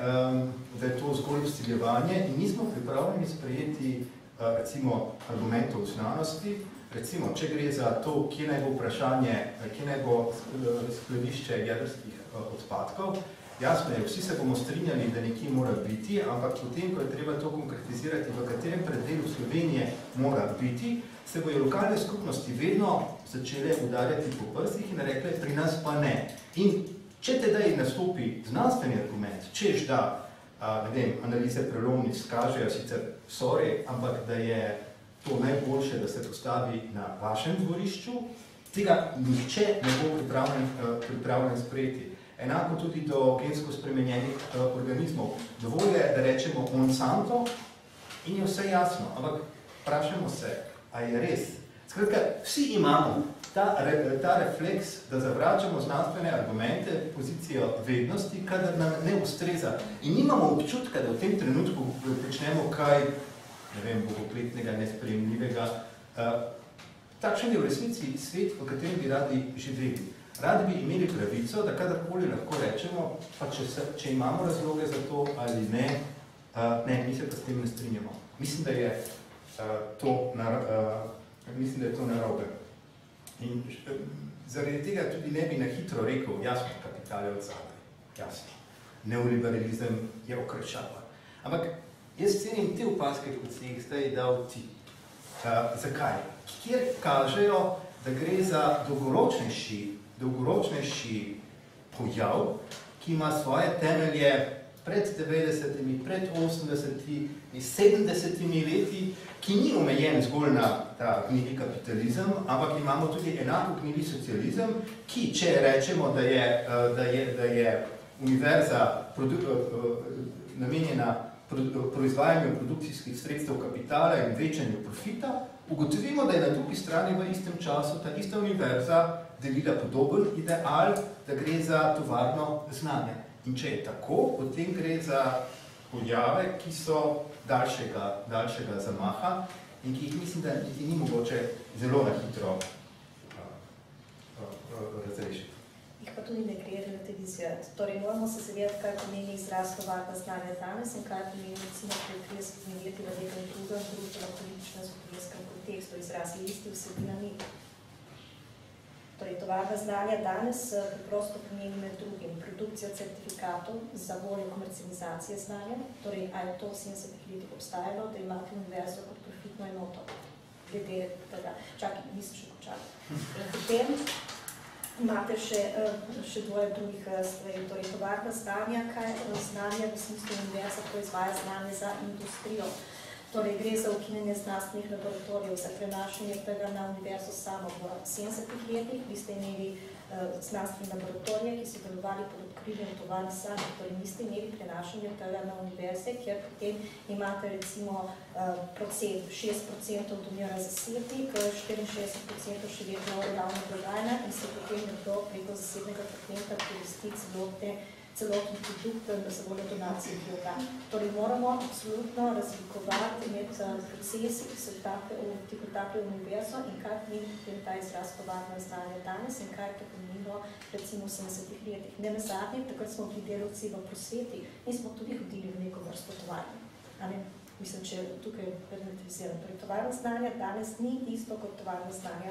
to zgolj vsiljevanje in nismo pripravljeni sprejeti recimo argumentov znanosti. Recimo, če gre za to, kje naj bo vprašanje, kje naj bo skladišče jedrskih odpadkov, jasno je, vsi se bomo strinjali, da nekje mora biti, ampak potem, ko je treba to konkretizirati, v katerem preddelu Slovenije mora biti, se bojo lokalne skupnosti vedno začele udarjati po prstih in rekle, pri nas pa ne. In če tedaj nastopi znanstveni argument, češ da, ne vem, analize prelomnic kažejo sicer sorry, ampak da je to najboljše, da se postavi na vašem dvorišču, tega nihče ne bo pripravljen sprejeti. Enako tudi do gensko spremenjenih organizmov. Dovolj je, da rečemo Monsanto in je vse jasno, ampak vprašamo se, a je res? Skratka, vsi imamo ta refleks, da zavračamo znanstvene argumente, pozicijo vednosti, kadar nam ne ustreza. In nimamo občutka, da v tem trenutku počnemo kaj, ne vem, bogokletnega, nesprejemljivega. Takšen je v resnici svet, v katerem bi radi živeli. Radi bi imeli pravico, da kadarkoli lahko rečemo, pa če imamo razloge za to ali ne, mi se pa s tem ne strinjamo. Mislim, da je to narobe. In zaradi tega tudi ne bi na hitro rekel, jasno, kapital je odzadaj, jasno. Neoliberalizem je okrečava. Ampak jaz cenim te opaske, kot si jih zdaj dal ti. Zakaj? Kjer kažejo, da gre za dolgoročnejši pojav, ki ima svoje temelje pred 90-imi, pred 80-imi, 70-imi leti, ki ni omejen zgolj na ta gnili kapitalizem, ampak imamo tudi enako gnili socializem, ki, če rečemo, da je univerza namenjena proizvajanju produkcijskih sredstev kapitala in večanju profita, ugotovimo, da je na drugi strani v istem času ta ista univerza delila podoben ideal, da gre za tovarno znanje. In če je tako, potem gre za pojave, ki so daljšega zamaha in ki jih mislim, da ni mogoče zelo na hitro razrešiti. Jih pa tudi ne gre relativizirati. Torej, moramo se zavedati, kaj pomeni izraz tovarna znanja danes in kaj pomeni recimo pred 30 leti v nekem drugem družbeno-politično-zgodovinskem kontekstu izrazi isti vsebinami. Torej, tovarna znanja danes preprosto pomeni med drugim produkcijo certifikatov za voljo komercializacije znanja, torej, a je to v 70 letih obstajalo, da imate univerzo kot profitno enoto. Glede tega, čakaj, nisem še končala. In potem imate še dvoje drugih stvari, torej tovarna znanja, kaj znanje v smislu univerza proizvaja znanje za industrijo. Torej, gre za ukinjanje znanstvenih laboratorijev, za prenašanje tega na univerzo samo v 70-ih letih. Vi ste imeli znanstvene laboratorije, ki so delovali pod okriljem tovarn sami, torej niste imeli prenašanje tega na univerze, kjer potem imate recimo procent, 6% donira zasebnik, 64% še vedno ravna blagajna in se potem nekdo preko zasebnega frekventa koristi celotni produkt za voljo donacije bloga. Torej moramo absolutno razlikovati med procesi, ki so vtihotapljali univerzo in kaj pomeni ta izraz tovarno znanje danes in kaj je to pomenilo recimo v 70-ih letih. Ne nazadnje, takrat smo bili delavci v prosveti in smo tudi hodili v neko vrsto tovarne. Mislim, če tukaj relativiziram. Torej, tovarno znanje danes ni isto kot tovarno znanje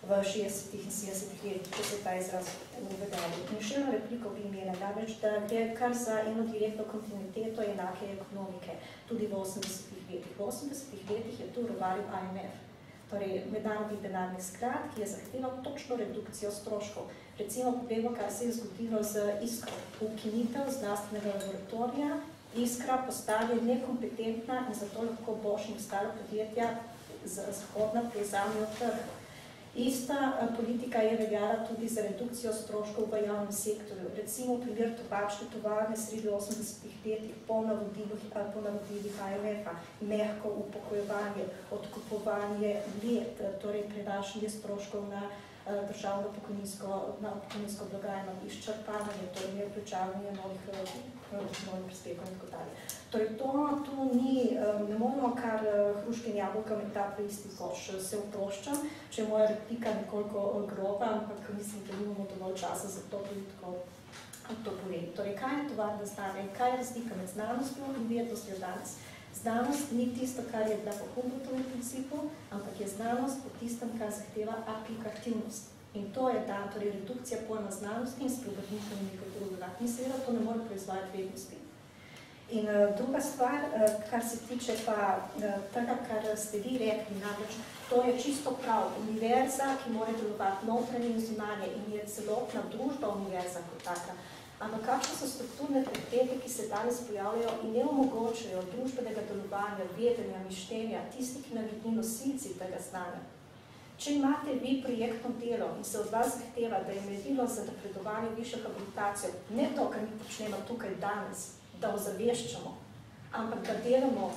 v 60-ih in 70-ih letih, če se ta izraz uvedali. In še eno repliko bi imela, namreč, da gre kar za eno direktno kontinuiteto enake ekonomike, tudi v 80-ih letih. V 80-ih letih je tu rovaril IMF, torej Mednarodni denarni sklad, ki je zahteval točno redukcijo stroškov. Recimo, poglejmo, kaj se je zgodilo z Iskro. Ukinitev znanstvenega laboratorija, Iskra postane nekompetentna in zato lahko Bosch in ostala podjetja zahodna prevzamejo trg. Ista politika je veljala tudi za redukcijo stroškov v javnem sektorju. Recimo primer tobačne tovarne sredi 80-ih letih po navodilih IMF-a, mehko upokojevanje, odkupovanje let, torej prenašanje stroškov na državno pokojninsko blagajno, izčrpavanje, torej nevključavanje novih prispevkov in tako dalje. Torej to ni, ne moramo kar hruške in jabolka metati v isti koš. Se oproščam, če je moja replika nekoliko groba, ampak mislim, da nimamo dovolj časa za to tudi tako to povedi. Torej, kaj je tovarno znanje? Kaj je razlika med znanostjo in vednostjo danes? Znanost ni tisto, kar je bila po Humboldtovem principu, ampak je znanost po tistem, kar zahteva aplikativnost. In to je da, torej redukcija pojma znanosti in spreobrnitev nekaj drugega. In seveda to ne more proizvajati vednosti. In druga stvar, kar se tiče pa tega, kar ste vi rekli, namreč, to je čisto prav. Univerza, ki mora delovati notranje in zunanje in je celotna družba univerza kot taka. Ampak kakšne so strukturne prepreke, ki se danes pojavljajo in ne omogočajo družbenega delovanja, vedenja, mišljenja, tisti, ki naj bi nosilci tega znanja. Če imate vi projektno delo in se od vas zahteva, da je merilo za napredovanje višjo habilitacijo, ne to, kar mi počnemo tukaj danes, da ozaveščamo, ampak da delamo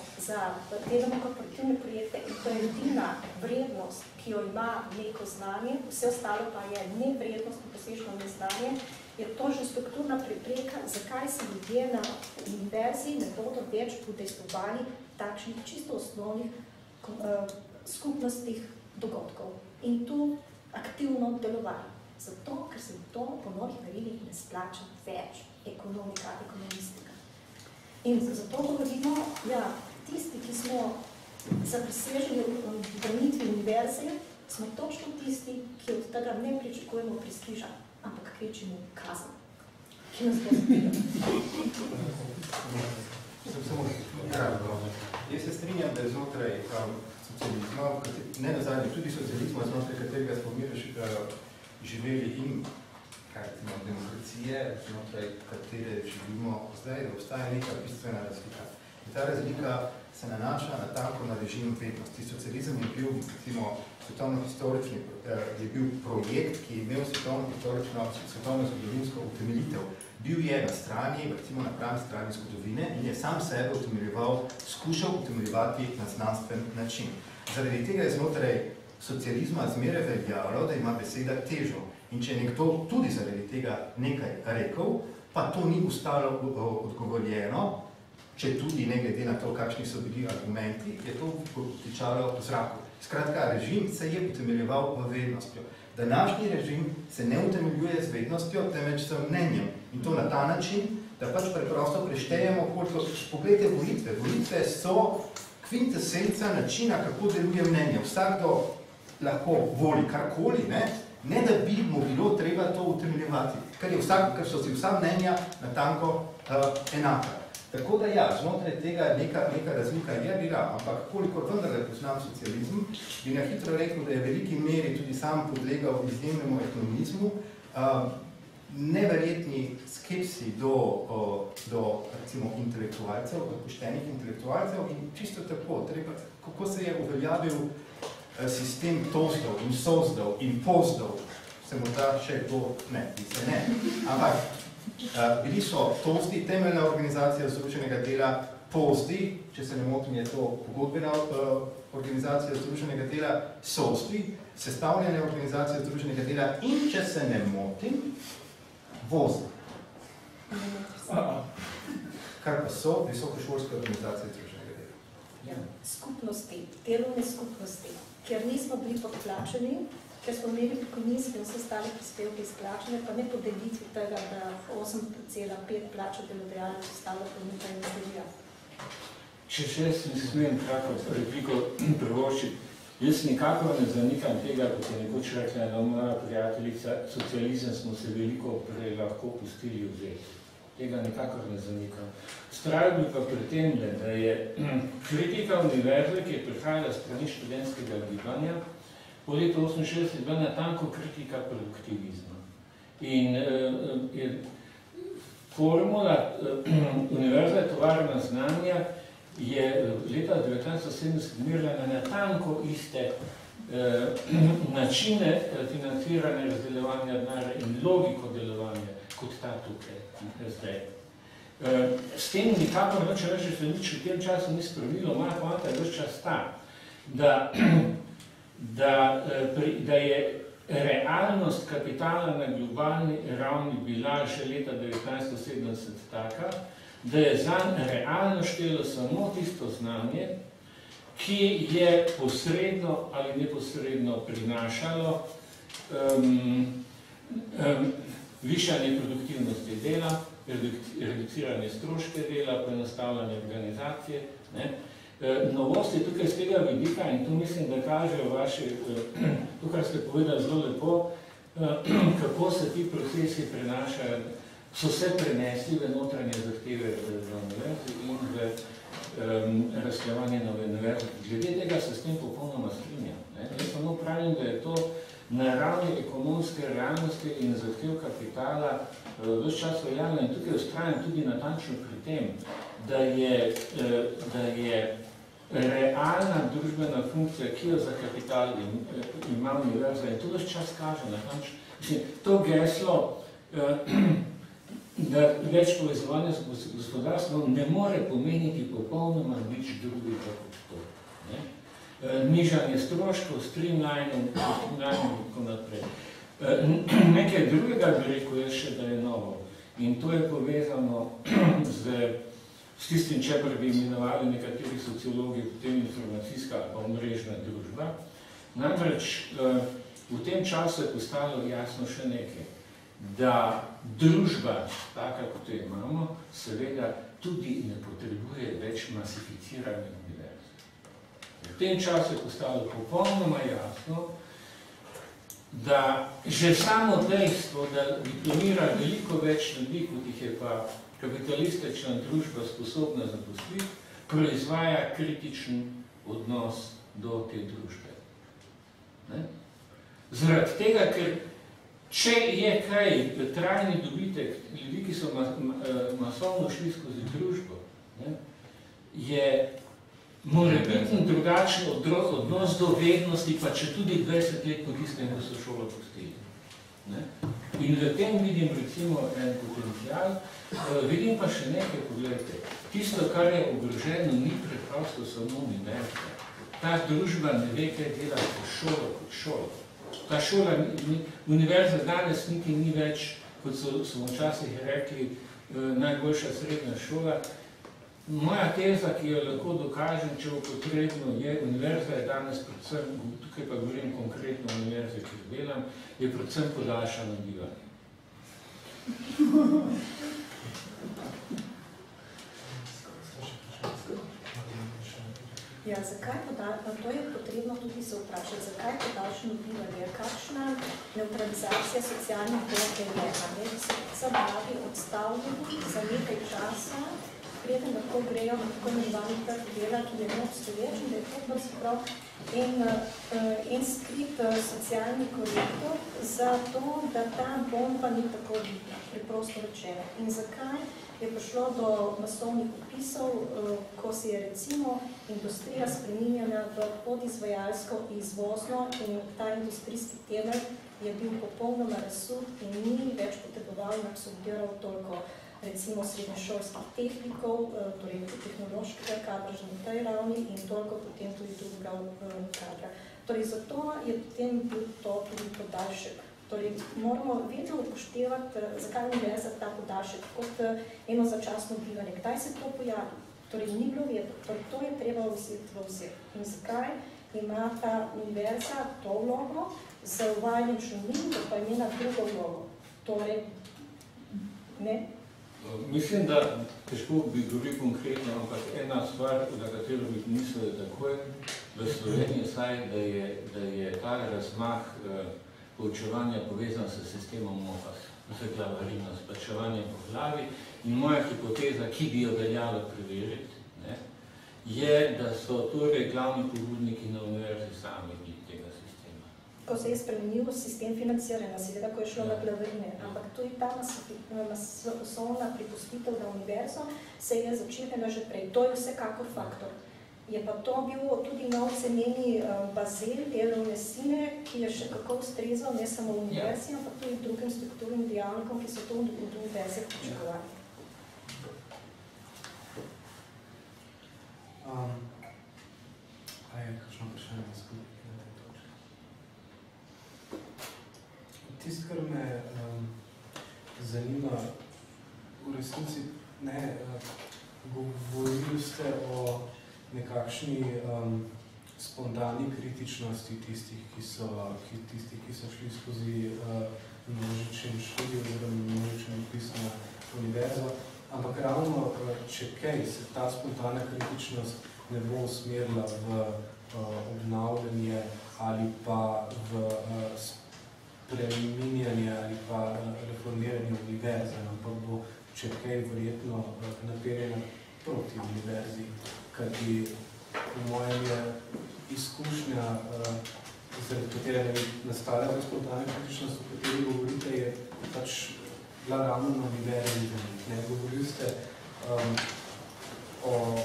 korporativne projekte in to je edina vrednost, ki jo ima neko znanje, vse ostalo pa je nevrednost in posežno neznanje, je to že strukturna prepreka, zakaj se ljudje na univerzi ne bodo več udejstvovali takšnih čisto osnovnih skupnostih dogodkov in tu aktivno delovali. Zato, ker se to po novih merilih ne splača več ekonomika, ekonomistika. In zato govorimo, ja, tisti, ki smo zapriseženi v branitvi univerze, smo točno tisti, ki od tega ne pričakujemo prestiža, ampak kvečimo kazen, ki nas bo zapirali. Jaz se strinjam, da je znotraj socializma, ne nazadnje, tudi socializma, znotraj katerega smo mi živeli in demokracije, znotraj katere živimo zdaj, da obstaja neka bistvena razlika. In ta razlika se nanaša na tanko na režim vednosti. Socializem je bil, recimo, svetovno-historični, je bil projekt, ki je imel svetovno-zgodovinsko utemeljitev. Bil je na strani, recimo na pravi strani zgodovine in je sam sebe utemeljeval, skušal utemeljevati na znanstven način. Zaradi tega je znotraj socializma zmeraj veljalo, da ima beseda težo. In če je nekdo tudi zaradi tega nekaj rekel, pa to ni ostalo odgovorjeno, če tudi ne glede na to, kakšni so bili argumenti, je to utičalo v zraku. Skratka, režim se je utemeljeval v vednostjo. Današnji režim se ne utemeljuje z vednostjo, temveč z mnenjem. In to na ta način, da pač preprosto preštejemo, koliko... Poglejte volitve. Volitve so kvintesenca načina, kako deluje mnenje. Vsakdo lahko voli karkoli, ne da bi mu bilo treba to utemeljevati, ker so si vsa mnenja natanko enaka. Tako da ja, znotraj tega neka razlika je bila, ampak kolikor vendarle poznam socializem, bi na hitro rekel, da je v veliki meri tudi sam podlegal izjemnemu ekonomizmu. neverjetni skepsi do recimo intelektualcev, poštenih intelektualcev in čisto tako, kako se je uveljavil sistem tozdov in sozdov in pozdov, se morda še kdo ne, ampak bili so tozdi, temeljna organizacija Združenega dela, pozdi, če se ne motim, je to pogodbena organizacija Združenega dela, sozdi, sestavljene organizacije Združenega dela in, če se ne motim, vozdi. Kar pa so visokošolske organizacije Združenega dela. Ja, skupnosti, delovne skupnosti, ker nismo bili podplačeni, ker smo imeli pokojninske in vse ostale prispevke izplačene, pa ne podelitvi tega, da 8,5 plača delodajalec ostalo ponudba in izdelija. Če še se smem kratko repliko privoščiti, jaz nikakor ne zanikam tega, kot je nekoč rekla ena moja prijateljica, socializem smo se veliko prej lahko pustili vzeti. Tega nikakor ne zanikam. Strajal bi pa pri tem, da je kritika univerze, ki je prihajala strani študentskega gibanja, po letu 68 je bila natanko kritika produktivizma. In formula Univerze tovarna znanja je leta 1970 merila na natanko iste načine financiranja, razdeljevanja denarja in logiko delovanja, kot ta tukaj zdaj. S tem nikakor neče reči, da se nič v tem času ni spravilo, moja poanta je ves čas ta, da je realnost kapitala na globalni ravni bila že leta 1970 taka, da je zanj realno štelo samo tisto znanje, ki je posredno ali neposredno prinašalo višanje produktivnosti dela, reduciranje stroške dela, poenostavljanje organizacije. Novost je tukaj z tega vidika in tu mislim, da kažejo vaše, to, kar ste povedali zelo lepo, kako se ti procesi prenašajo, so se prenesli v notranje zahteve v univerzi in v razkljevanje nove univerze. Glede tega se s tem popolnoma strinjam. Jaz samo pravim, da je to na ravni ekonomske realnosti in zahtev kapitala ves čas veljavno in tukaj ustrajam tudi natančno pri tem, da je realna družbena funkcija, ki jo za kapital ima univerza in to ves čas kaže natančno. To geslo, da več povezovanja z gospodarstvom ne more pomeniti popolnoma nič drugega kot to. Nižanje stroškov, streamlining in tako naprej. Nekaj drugega bi rekel jaz še, da je novo. In to je povezano s tistim, čeprav bi imenovali nekateri sociologi, potem informacijska ali omrežna družba. Namreč v tem času je postalo jasno še nekaj, da družba, taka kot jo imamo, seveda tudi ne potrebuje več masificirane univerze. V tem času je postalo popolnoma jasno, da že samo dejstvo, da diplomira veliko več ljudi, kot jih je pa kapitalistična družba sposobna zaposliti, proizvaja kritičen odnos do te družbe. Zaradi tega, ker če je kaj trajni dobitek ljudi, ki so masovno šli skozi družbo, je morebitno drugačen odnos do vednosti, pa če tudi 20 let po tistem, ko so šolo pustili. In v tem vidim recimo en potencial, vidim pa še nekaj, pogledajte. Tisto, kar je ogroženo, ni preprosto samo univerza. Ta družba ne ve, kaj dela kot šolo. Ta šola, univerza danes niti ni več, kot smo včasih rekli, najboljša srednja šola. Moja teza, ki jo lahko dokažem, če bo potrebno, je, univerza je danes predvsem, tukaj pa govorim konkretno o univerzi, ki jo delam, je predvsem podaljšano bivanje. Ja, zakaj to je potrebno tudi se vprašati, zakaj podaljšano bivanje, kakšna neutralizacija socialnih blokov je, da so mladi odstavljeni za nekaj časa preden lahko grejo na tako imenovani trg dela, ki je neobstoječ in da je to pravzaprav en skrit socialni korektor za to, da ta bomba ni tako vidna, preprosto rečeno. In zakaj je prišlo do masovnih opisov, ko se je recimo industrija spreminjala v podizvajalsko izvozno in ta industrijski temelj je bil popolnoma razsut in ni več potreboval in absorbiral toliko recimo srednješolskih tehnikov, torej tehnološkega kadra že na tej ravni in toliko potem tudi drugega kadra. Torej zato je potem bil to tudi podaljšek. Torej moramo vedno upoštevati, zakaj univerza ta podaljšek kot eno začasno bivanje. Kdaj se to pojavi? Torej ni bilo vedno. Torej to je treba vzeti v obzir. In zakaj ima ta univerza to vlogo z uvajanjem šolnin, da pa je njena drugo vlogo? Torej, ne? Mislim, da težko bi govoril konkretno, ampak ena stvar, na katero bi mislil takoj v Sloveniji, saj, da je ta razmah poučevanja povezan s sistemom MOPAS, z glavarino, s plačevanjem po glavi. In moja hipoteza, ki bi jo veljalo preveriti, je, da so torej glavni pobudniki na univerzi sami tega sistema. Ko se je spremenil sistem financiranja, seveda, ko je šlo na glavarine, ampak tudi ta masovna pripustitev na univerzo se je začela že prej. To je vsekakor faktor. Je pa to bil tudi nov ceneni bazel delovne sile, ki je še kako ustrezal ne samo univerzi, ampak tudi drugim strukturnim dejavnikom, ki so to od univerze pričakovali. A je kakšno vprašanje na skupaj na tej točki? Tisto, kar me zanima, v resnici ne, govorili ste o nekakšni spontani kritičnosti tistih, ki so šli skozi množičen študij oziroma množičen vpis na univerzo, ampak ravno, če kaj, se ta spontana kritičnost ne bo usmerila v obnavljanje ali pa v spreminjanje ali pa reformiranje univerze, ampak bo, če kaj, verjetno naperjena proti univerzi, kajti po mojem je izkušnja, zaradi katere je nastala spontana kritičnost, o kateri govorite, je pač bila ravno na univerzi. Govorili ste o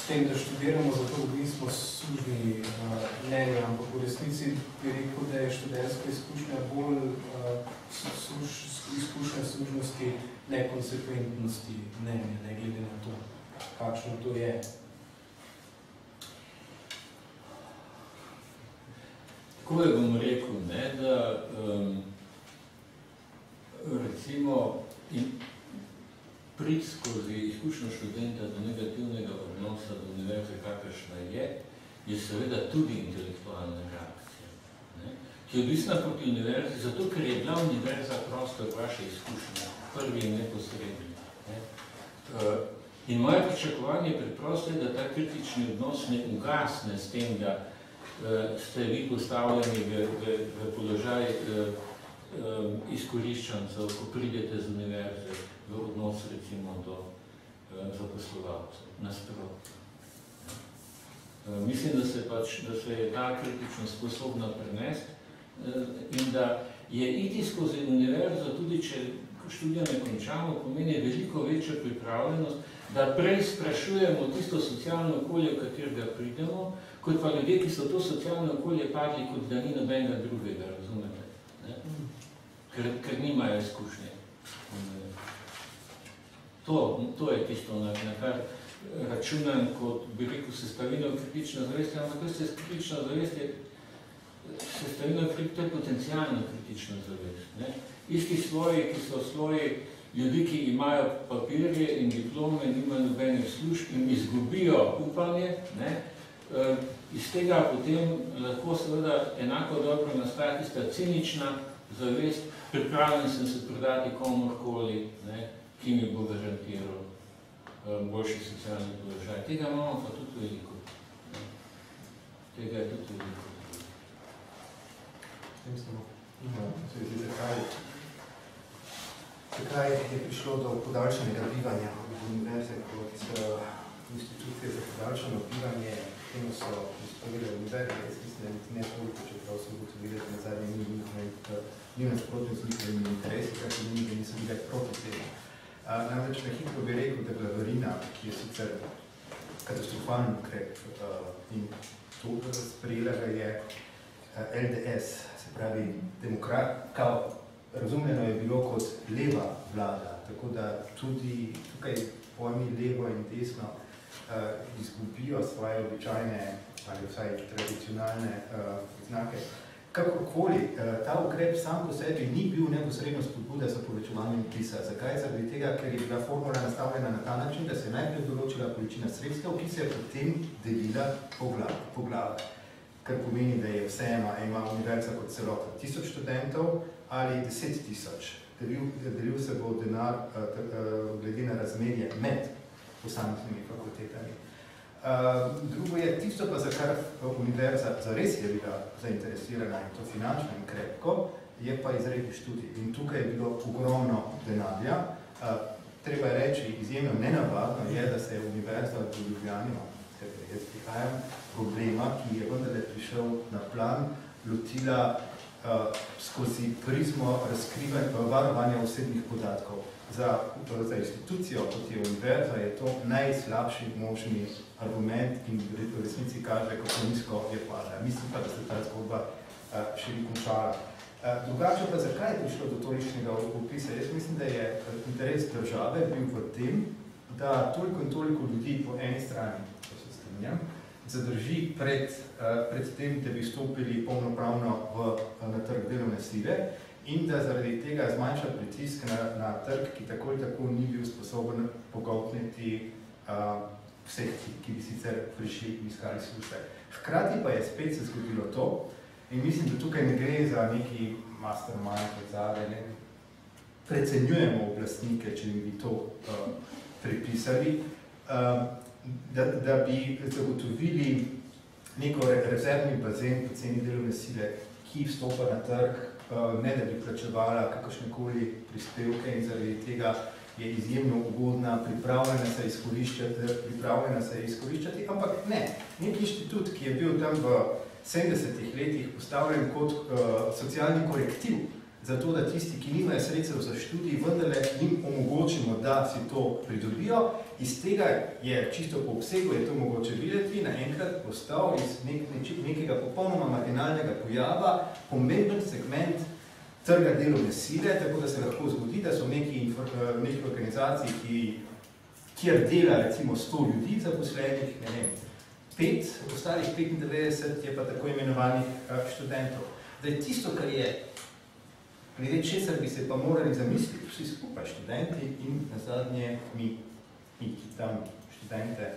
tem, da študiramo zato, da nismo služni mnenja, ampak v resnici bi rekel, da je študentska izkušnja bolj izkušnja služnosti nekonsekventnosti mnenja, ne glede na to, kakšno to je. Tako je bom rekel, da recimo priti skozi izkušnjo študenta do negativnega odnosa do univerze, kakršna je seveda tudi intelektualna reakcija, ki je odvisna proti univerzi, zato ker je bila univerza prostor vaše izkušnje, prvi in neposredni. In moje pričakovanje preprosto je, da ta kritični odnos ne ugasne s tem, da ste vi postavljeni v položaj izkoriščancev, ko pridete z univerze v odnos recimo do zaposlovalcev, nasprotno. Mislim, da se je ta kritičnost sposobna prenesti in da je iti skozi univerzo, tudi če študija ne končamo, pomeni veliko večjo pripravljenost, da prej sprašujemo tisto socialno okolje, v katerega pridemo, kot pa ljudje, ki so to socialno okolje padli, kot da ni nobenega drugega, razumete? Ker nimajo izkušnje. To je tisto, na kar računam, kot bi rekel, sestavino kritična zavest, ampak to je kritična zavest, sestavino to je potencijalno kritična zavest. Isti sloji, ki so sloji ljudi, ki imajo papirje in diplome, nimajo nobenih služb in izgubijo upanje, iz tega potem lahko seveda enako dobro nastaja tista cinična zavest, pripravljen sem se prodati komorkoli, ki mi bo garantiral boljši socialni položaj. Tega imamo pa tudi veliko. Tega je tudi veliko. Tem smo. Se zdi, zakaj zakaj je prišlo do podaljšanega bivanja univerze kot institucije za podaljšano bivanje. Temu so izpovedali univerze, jaz mislim, da ne toliko, čeprav so ugotovili, da na zadnje ni nasprotno z njihovimi interesi, kakor njih niso bile proti temu. Namreč na hitro bi rekel, da glavarina, ki je sicer katastrofalni ukrep in to sprejela ga je LDS, se pravi demokrat, razumljeno je bilo kot leva vlada, tako da tudi tukaj pojmi levo in desno izgubijo svoje običajne ali vsaj tradicionalne znake. Kakorkoli, ta ukrep sam po sebi ni bil neposredno spodbuda za povečevanje vpisa. Zakaj? Zaradi tega, ker je bila formula nastavljena na ta način, da se je najprej določila količina sredstev, ki se je potem delila po glavi. Kar pomeni, da je vseeno ima univerza kot celota 1000 študentov ali 10.000. Delil se bo denar glede na razmerje med posameznimi fakultetami. Drugo je tisto pa, za kar univerza zares je bila zainteresirana in to finančno in krepko, je pa izredni študij. In tukaj je bilo ogromno denarja. Treba je reči, izjemno nenavadno je, da se je univerza v Ljubljani, jaz prihajam, problema, ki je vendarle prišel na plan, lotila skozi prizmo varovanja osebnih podatkov. Za institucijo, kot je univerza, je to najslabši možni argument in v resnici kaže, kako nizko je padla. Mislim pa, da se ta zgodba še ni končala. Drugače pa, zakaj je prišlo do tolikšnega opisa? Jaz mislim, da je interes države bil v tem, da toliko in toliko ljudi po eni strani, ko se strinjam, zadrži pred tem, da bi stopili polnopravno na trg delovne sile in da zaradi tega zmanjša pritisk na trg, ki tako in tako ni bil sposoben pogoltniti vseh, ki bi sicer prišli in iskali službe. Hkrati pa je spet se zgodilo to in mislim, da tukaj ne gre za neki mastermind, ne precenjujemo oblastnike, če bi to pripisali, da bi zagotovili neko rezervni bazen po ceni delovne sile, ki vstopa na trg, ne da bi plačevala kakršnekoli prispevke in zaradi tega je izjemno ugodna, pripravljena se izkoriščati, ampak ne. Nek inštitut, ki je bil tam v 70-ih letih postavljen kot socialni korektiv, zato da tisti, ki nimajo sredstev za študij, vendarle jim omogočimo, da si to pridobijo. Iz tega je čisto po obsegu, je to mogoče videti, naenkrat postal iz nekega popolnoma marginalnega pojava pomemben segment trga delovne sile, tako da se lahko zgodi, da so neki organizaciji, kjer dela recimo 100 ljudi zaposlenih, ne vem, 5, ostalih 95 je pa tako imenovanih študentov. Da je tisto, kar je glede česar bi se pa morali zamisliti vsi skupaj študenti in nazadnje mi, ki tam študente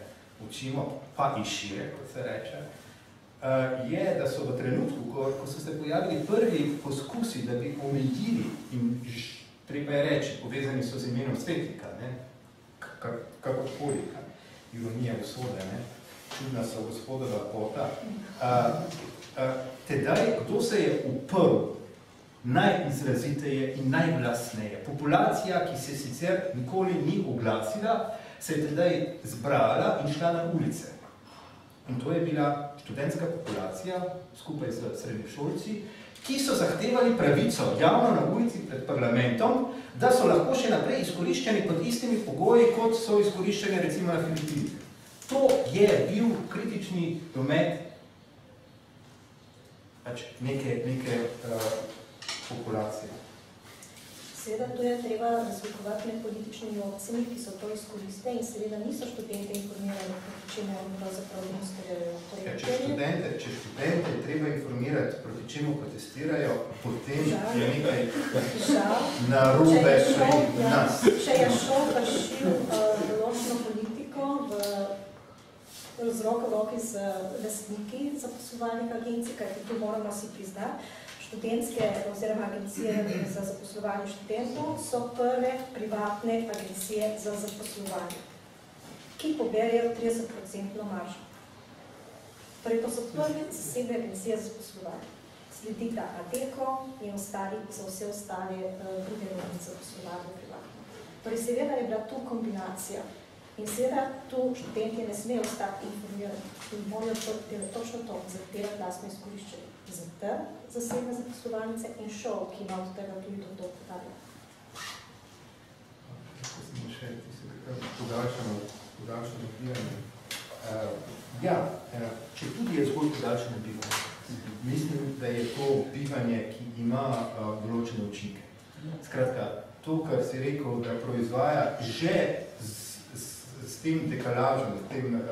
učimo, pa in šire, kot se reče, je, da so v trenutku, ko so se pojavili prvi poskusi, da bi omejili in treba je reči, povezani so z imenom svetnika, kakorkoli, ironija usode, čudna so gospodova pota. Tedaj, kdo se je uprl najizraziteje in najglasneje? Populacija, ki se sicer nikoli ni oglasila, se je tedaj zbrala in šla na ulice. In to je bila študentska populacija, skupaj z srednješolci, ki so zahtevali pravico javno na ulici pred parlamentom, da so lahko še naprej izkoriščeni pod istimi pogoji, kot so izkoriščeni recimo na Filipinih. To je bil kritični domet neke populacije. Seveda, to je treba razlikovati med političnimi opcijami, ki so to izkoriste in seveda niso študente informirali, proti čemu oni pravzaprav demonstrirajo. Če študente treba informirati, proti čemu protestirajo, potem je nekaj narobe pri nas. Če je šel vršil določeno politiko z roko v roki z lastniki zaposlovalnih agencij, kajti tu moramo si priznati, študentske oziroma agencije za zaposlovanje študentov so prve privatne agencije za zaposlovanje, ki poberejo 30% maržo. Torej, to so prve zasebne agencije za zaposlovanje. sledi ta Adeko in za vse ostale druge ravni zaposlovanja privatno. Torej, seveda je bila tu kombinacija in seveda tu študenti ne smejo ostati informirani in morajo točno to zahtevati lastno izkoriščenje za te zasebne zaposlovalnice in šov, ki ima od tega tudi to podarja. Lahko smo še podaljšano bivanje. Ja, če tudi je zgolj podaljšano bivanje, mislim, da je to bivanje, ki ima določene učinke. Skratka, to, kar si rekel, da proizvaja že s tem dekalažem, s tem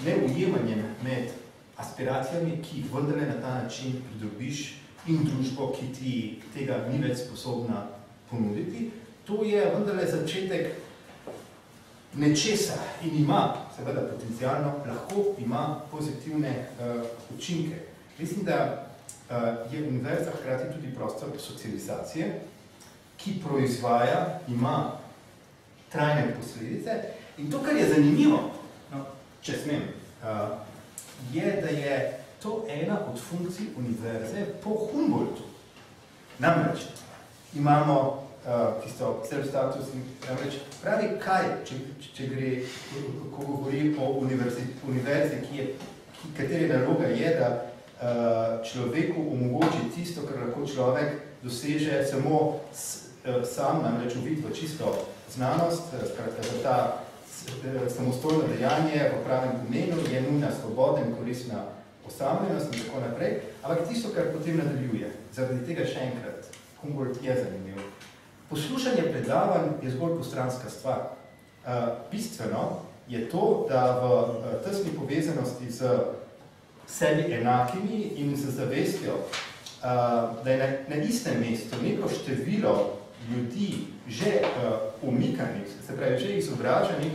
neujemanjem med aspiracijami, ki jih vendarle na ta način pridobiš in družbo, ki ti tega ni več sposobna ponuditi, to je vendarle začetek nečesa in ima, seveda potencialno, lahko ima pozitivne učinke. Mislim, da je univerza hkrati tudi prostor socializacije, ki proizvaja, ima trajne posledice. In to, kar je zanimivo, če smem, je, da je to ena od funkcij univerze po Humboldtu. Namreč imamo tisto self-status in namreč pravi kaj, če gre, ko govori o univerzi, kateri naloga je, da človeku omogoči tisto, kar lahko človek doseže samo sam, namreč uvid v čisto znanost, skratka, za ta samostojno dejanje v pravem pomenu je nujna svoboda in koristna osamljenost in tako naprej, ampak tisto, kar potem nadaljuje. Zaradi tega še enkrat, Humboldt je zanimiv. Poslušanje predavanj je zgolj postranska stvar. Bistveno je to, da v tesni povezanosti z sebi enakimi in z zavestjo, da je na istem mestu neko število ljudi že umikanih, se pravi, že izobraženih,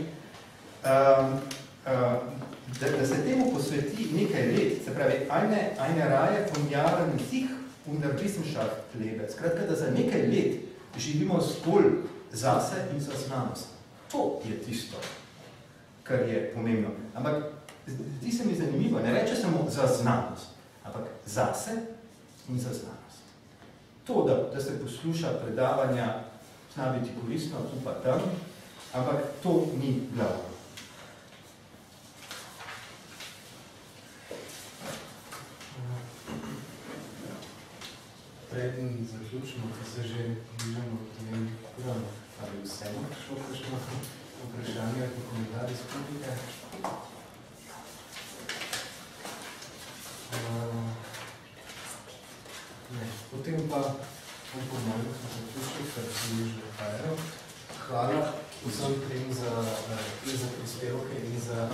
da se temu posveti nekaj let, se pravi, eine Reihe von Jahren sich unter Wissenschaft lebe. Skratka, da za nekaj let živimo zgolj zase in za znanost. To je tisto, kar je pomembno. Ampak zdi se mi zanimivo, ne reče samo za znanost, ampak zase in za znanost. To, da se posluša predavanja, zna biti koristno, tu pa tam, ampak to ni glavno. Preden zaključimo, ko se že bližamo v tem programu, ali vseeno šlo kakšno vprašanje ali komentar iz publike? Ne, potem pa bom pomagal, ko se zaključil, ker se mi že dohajajo. Hvala vsem trem za prispevke in za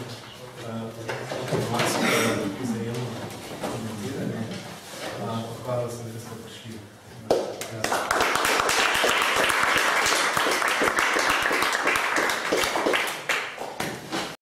informacije, ki zajemno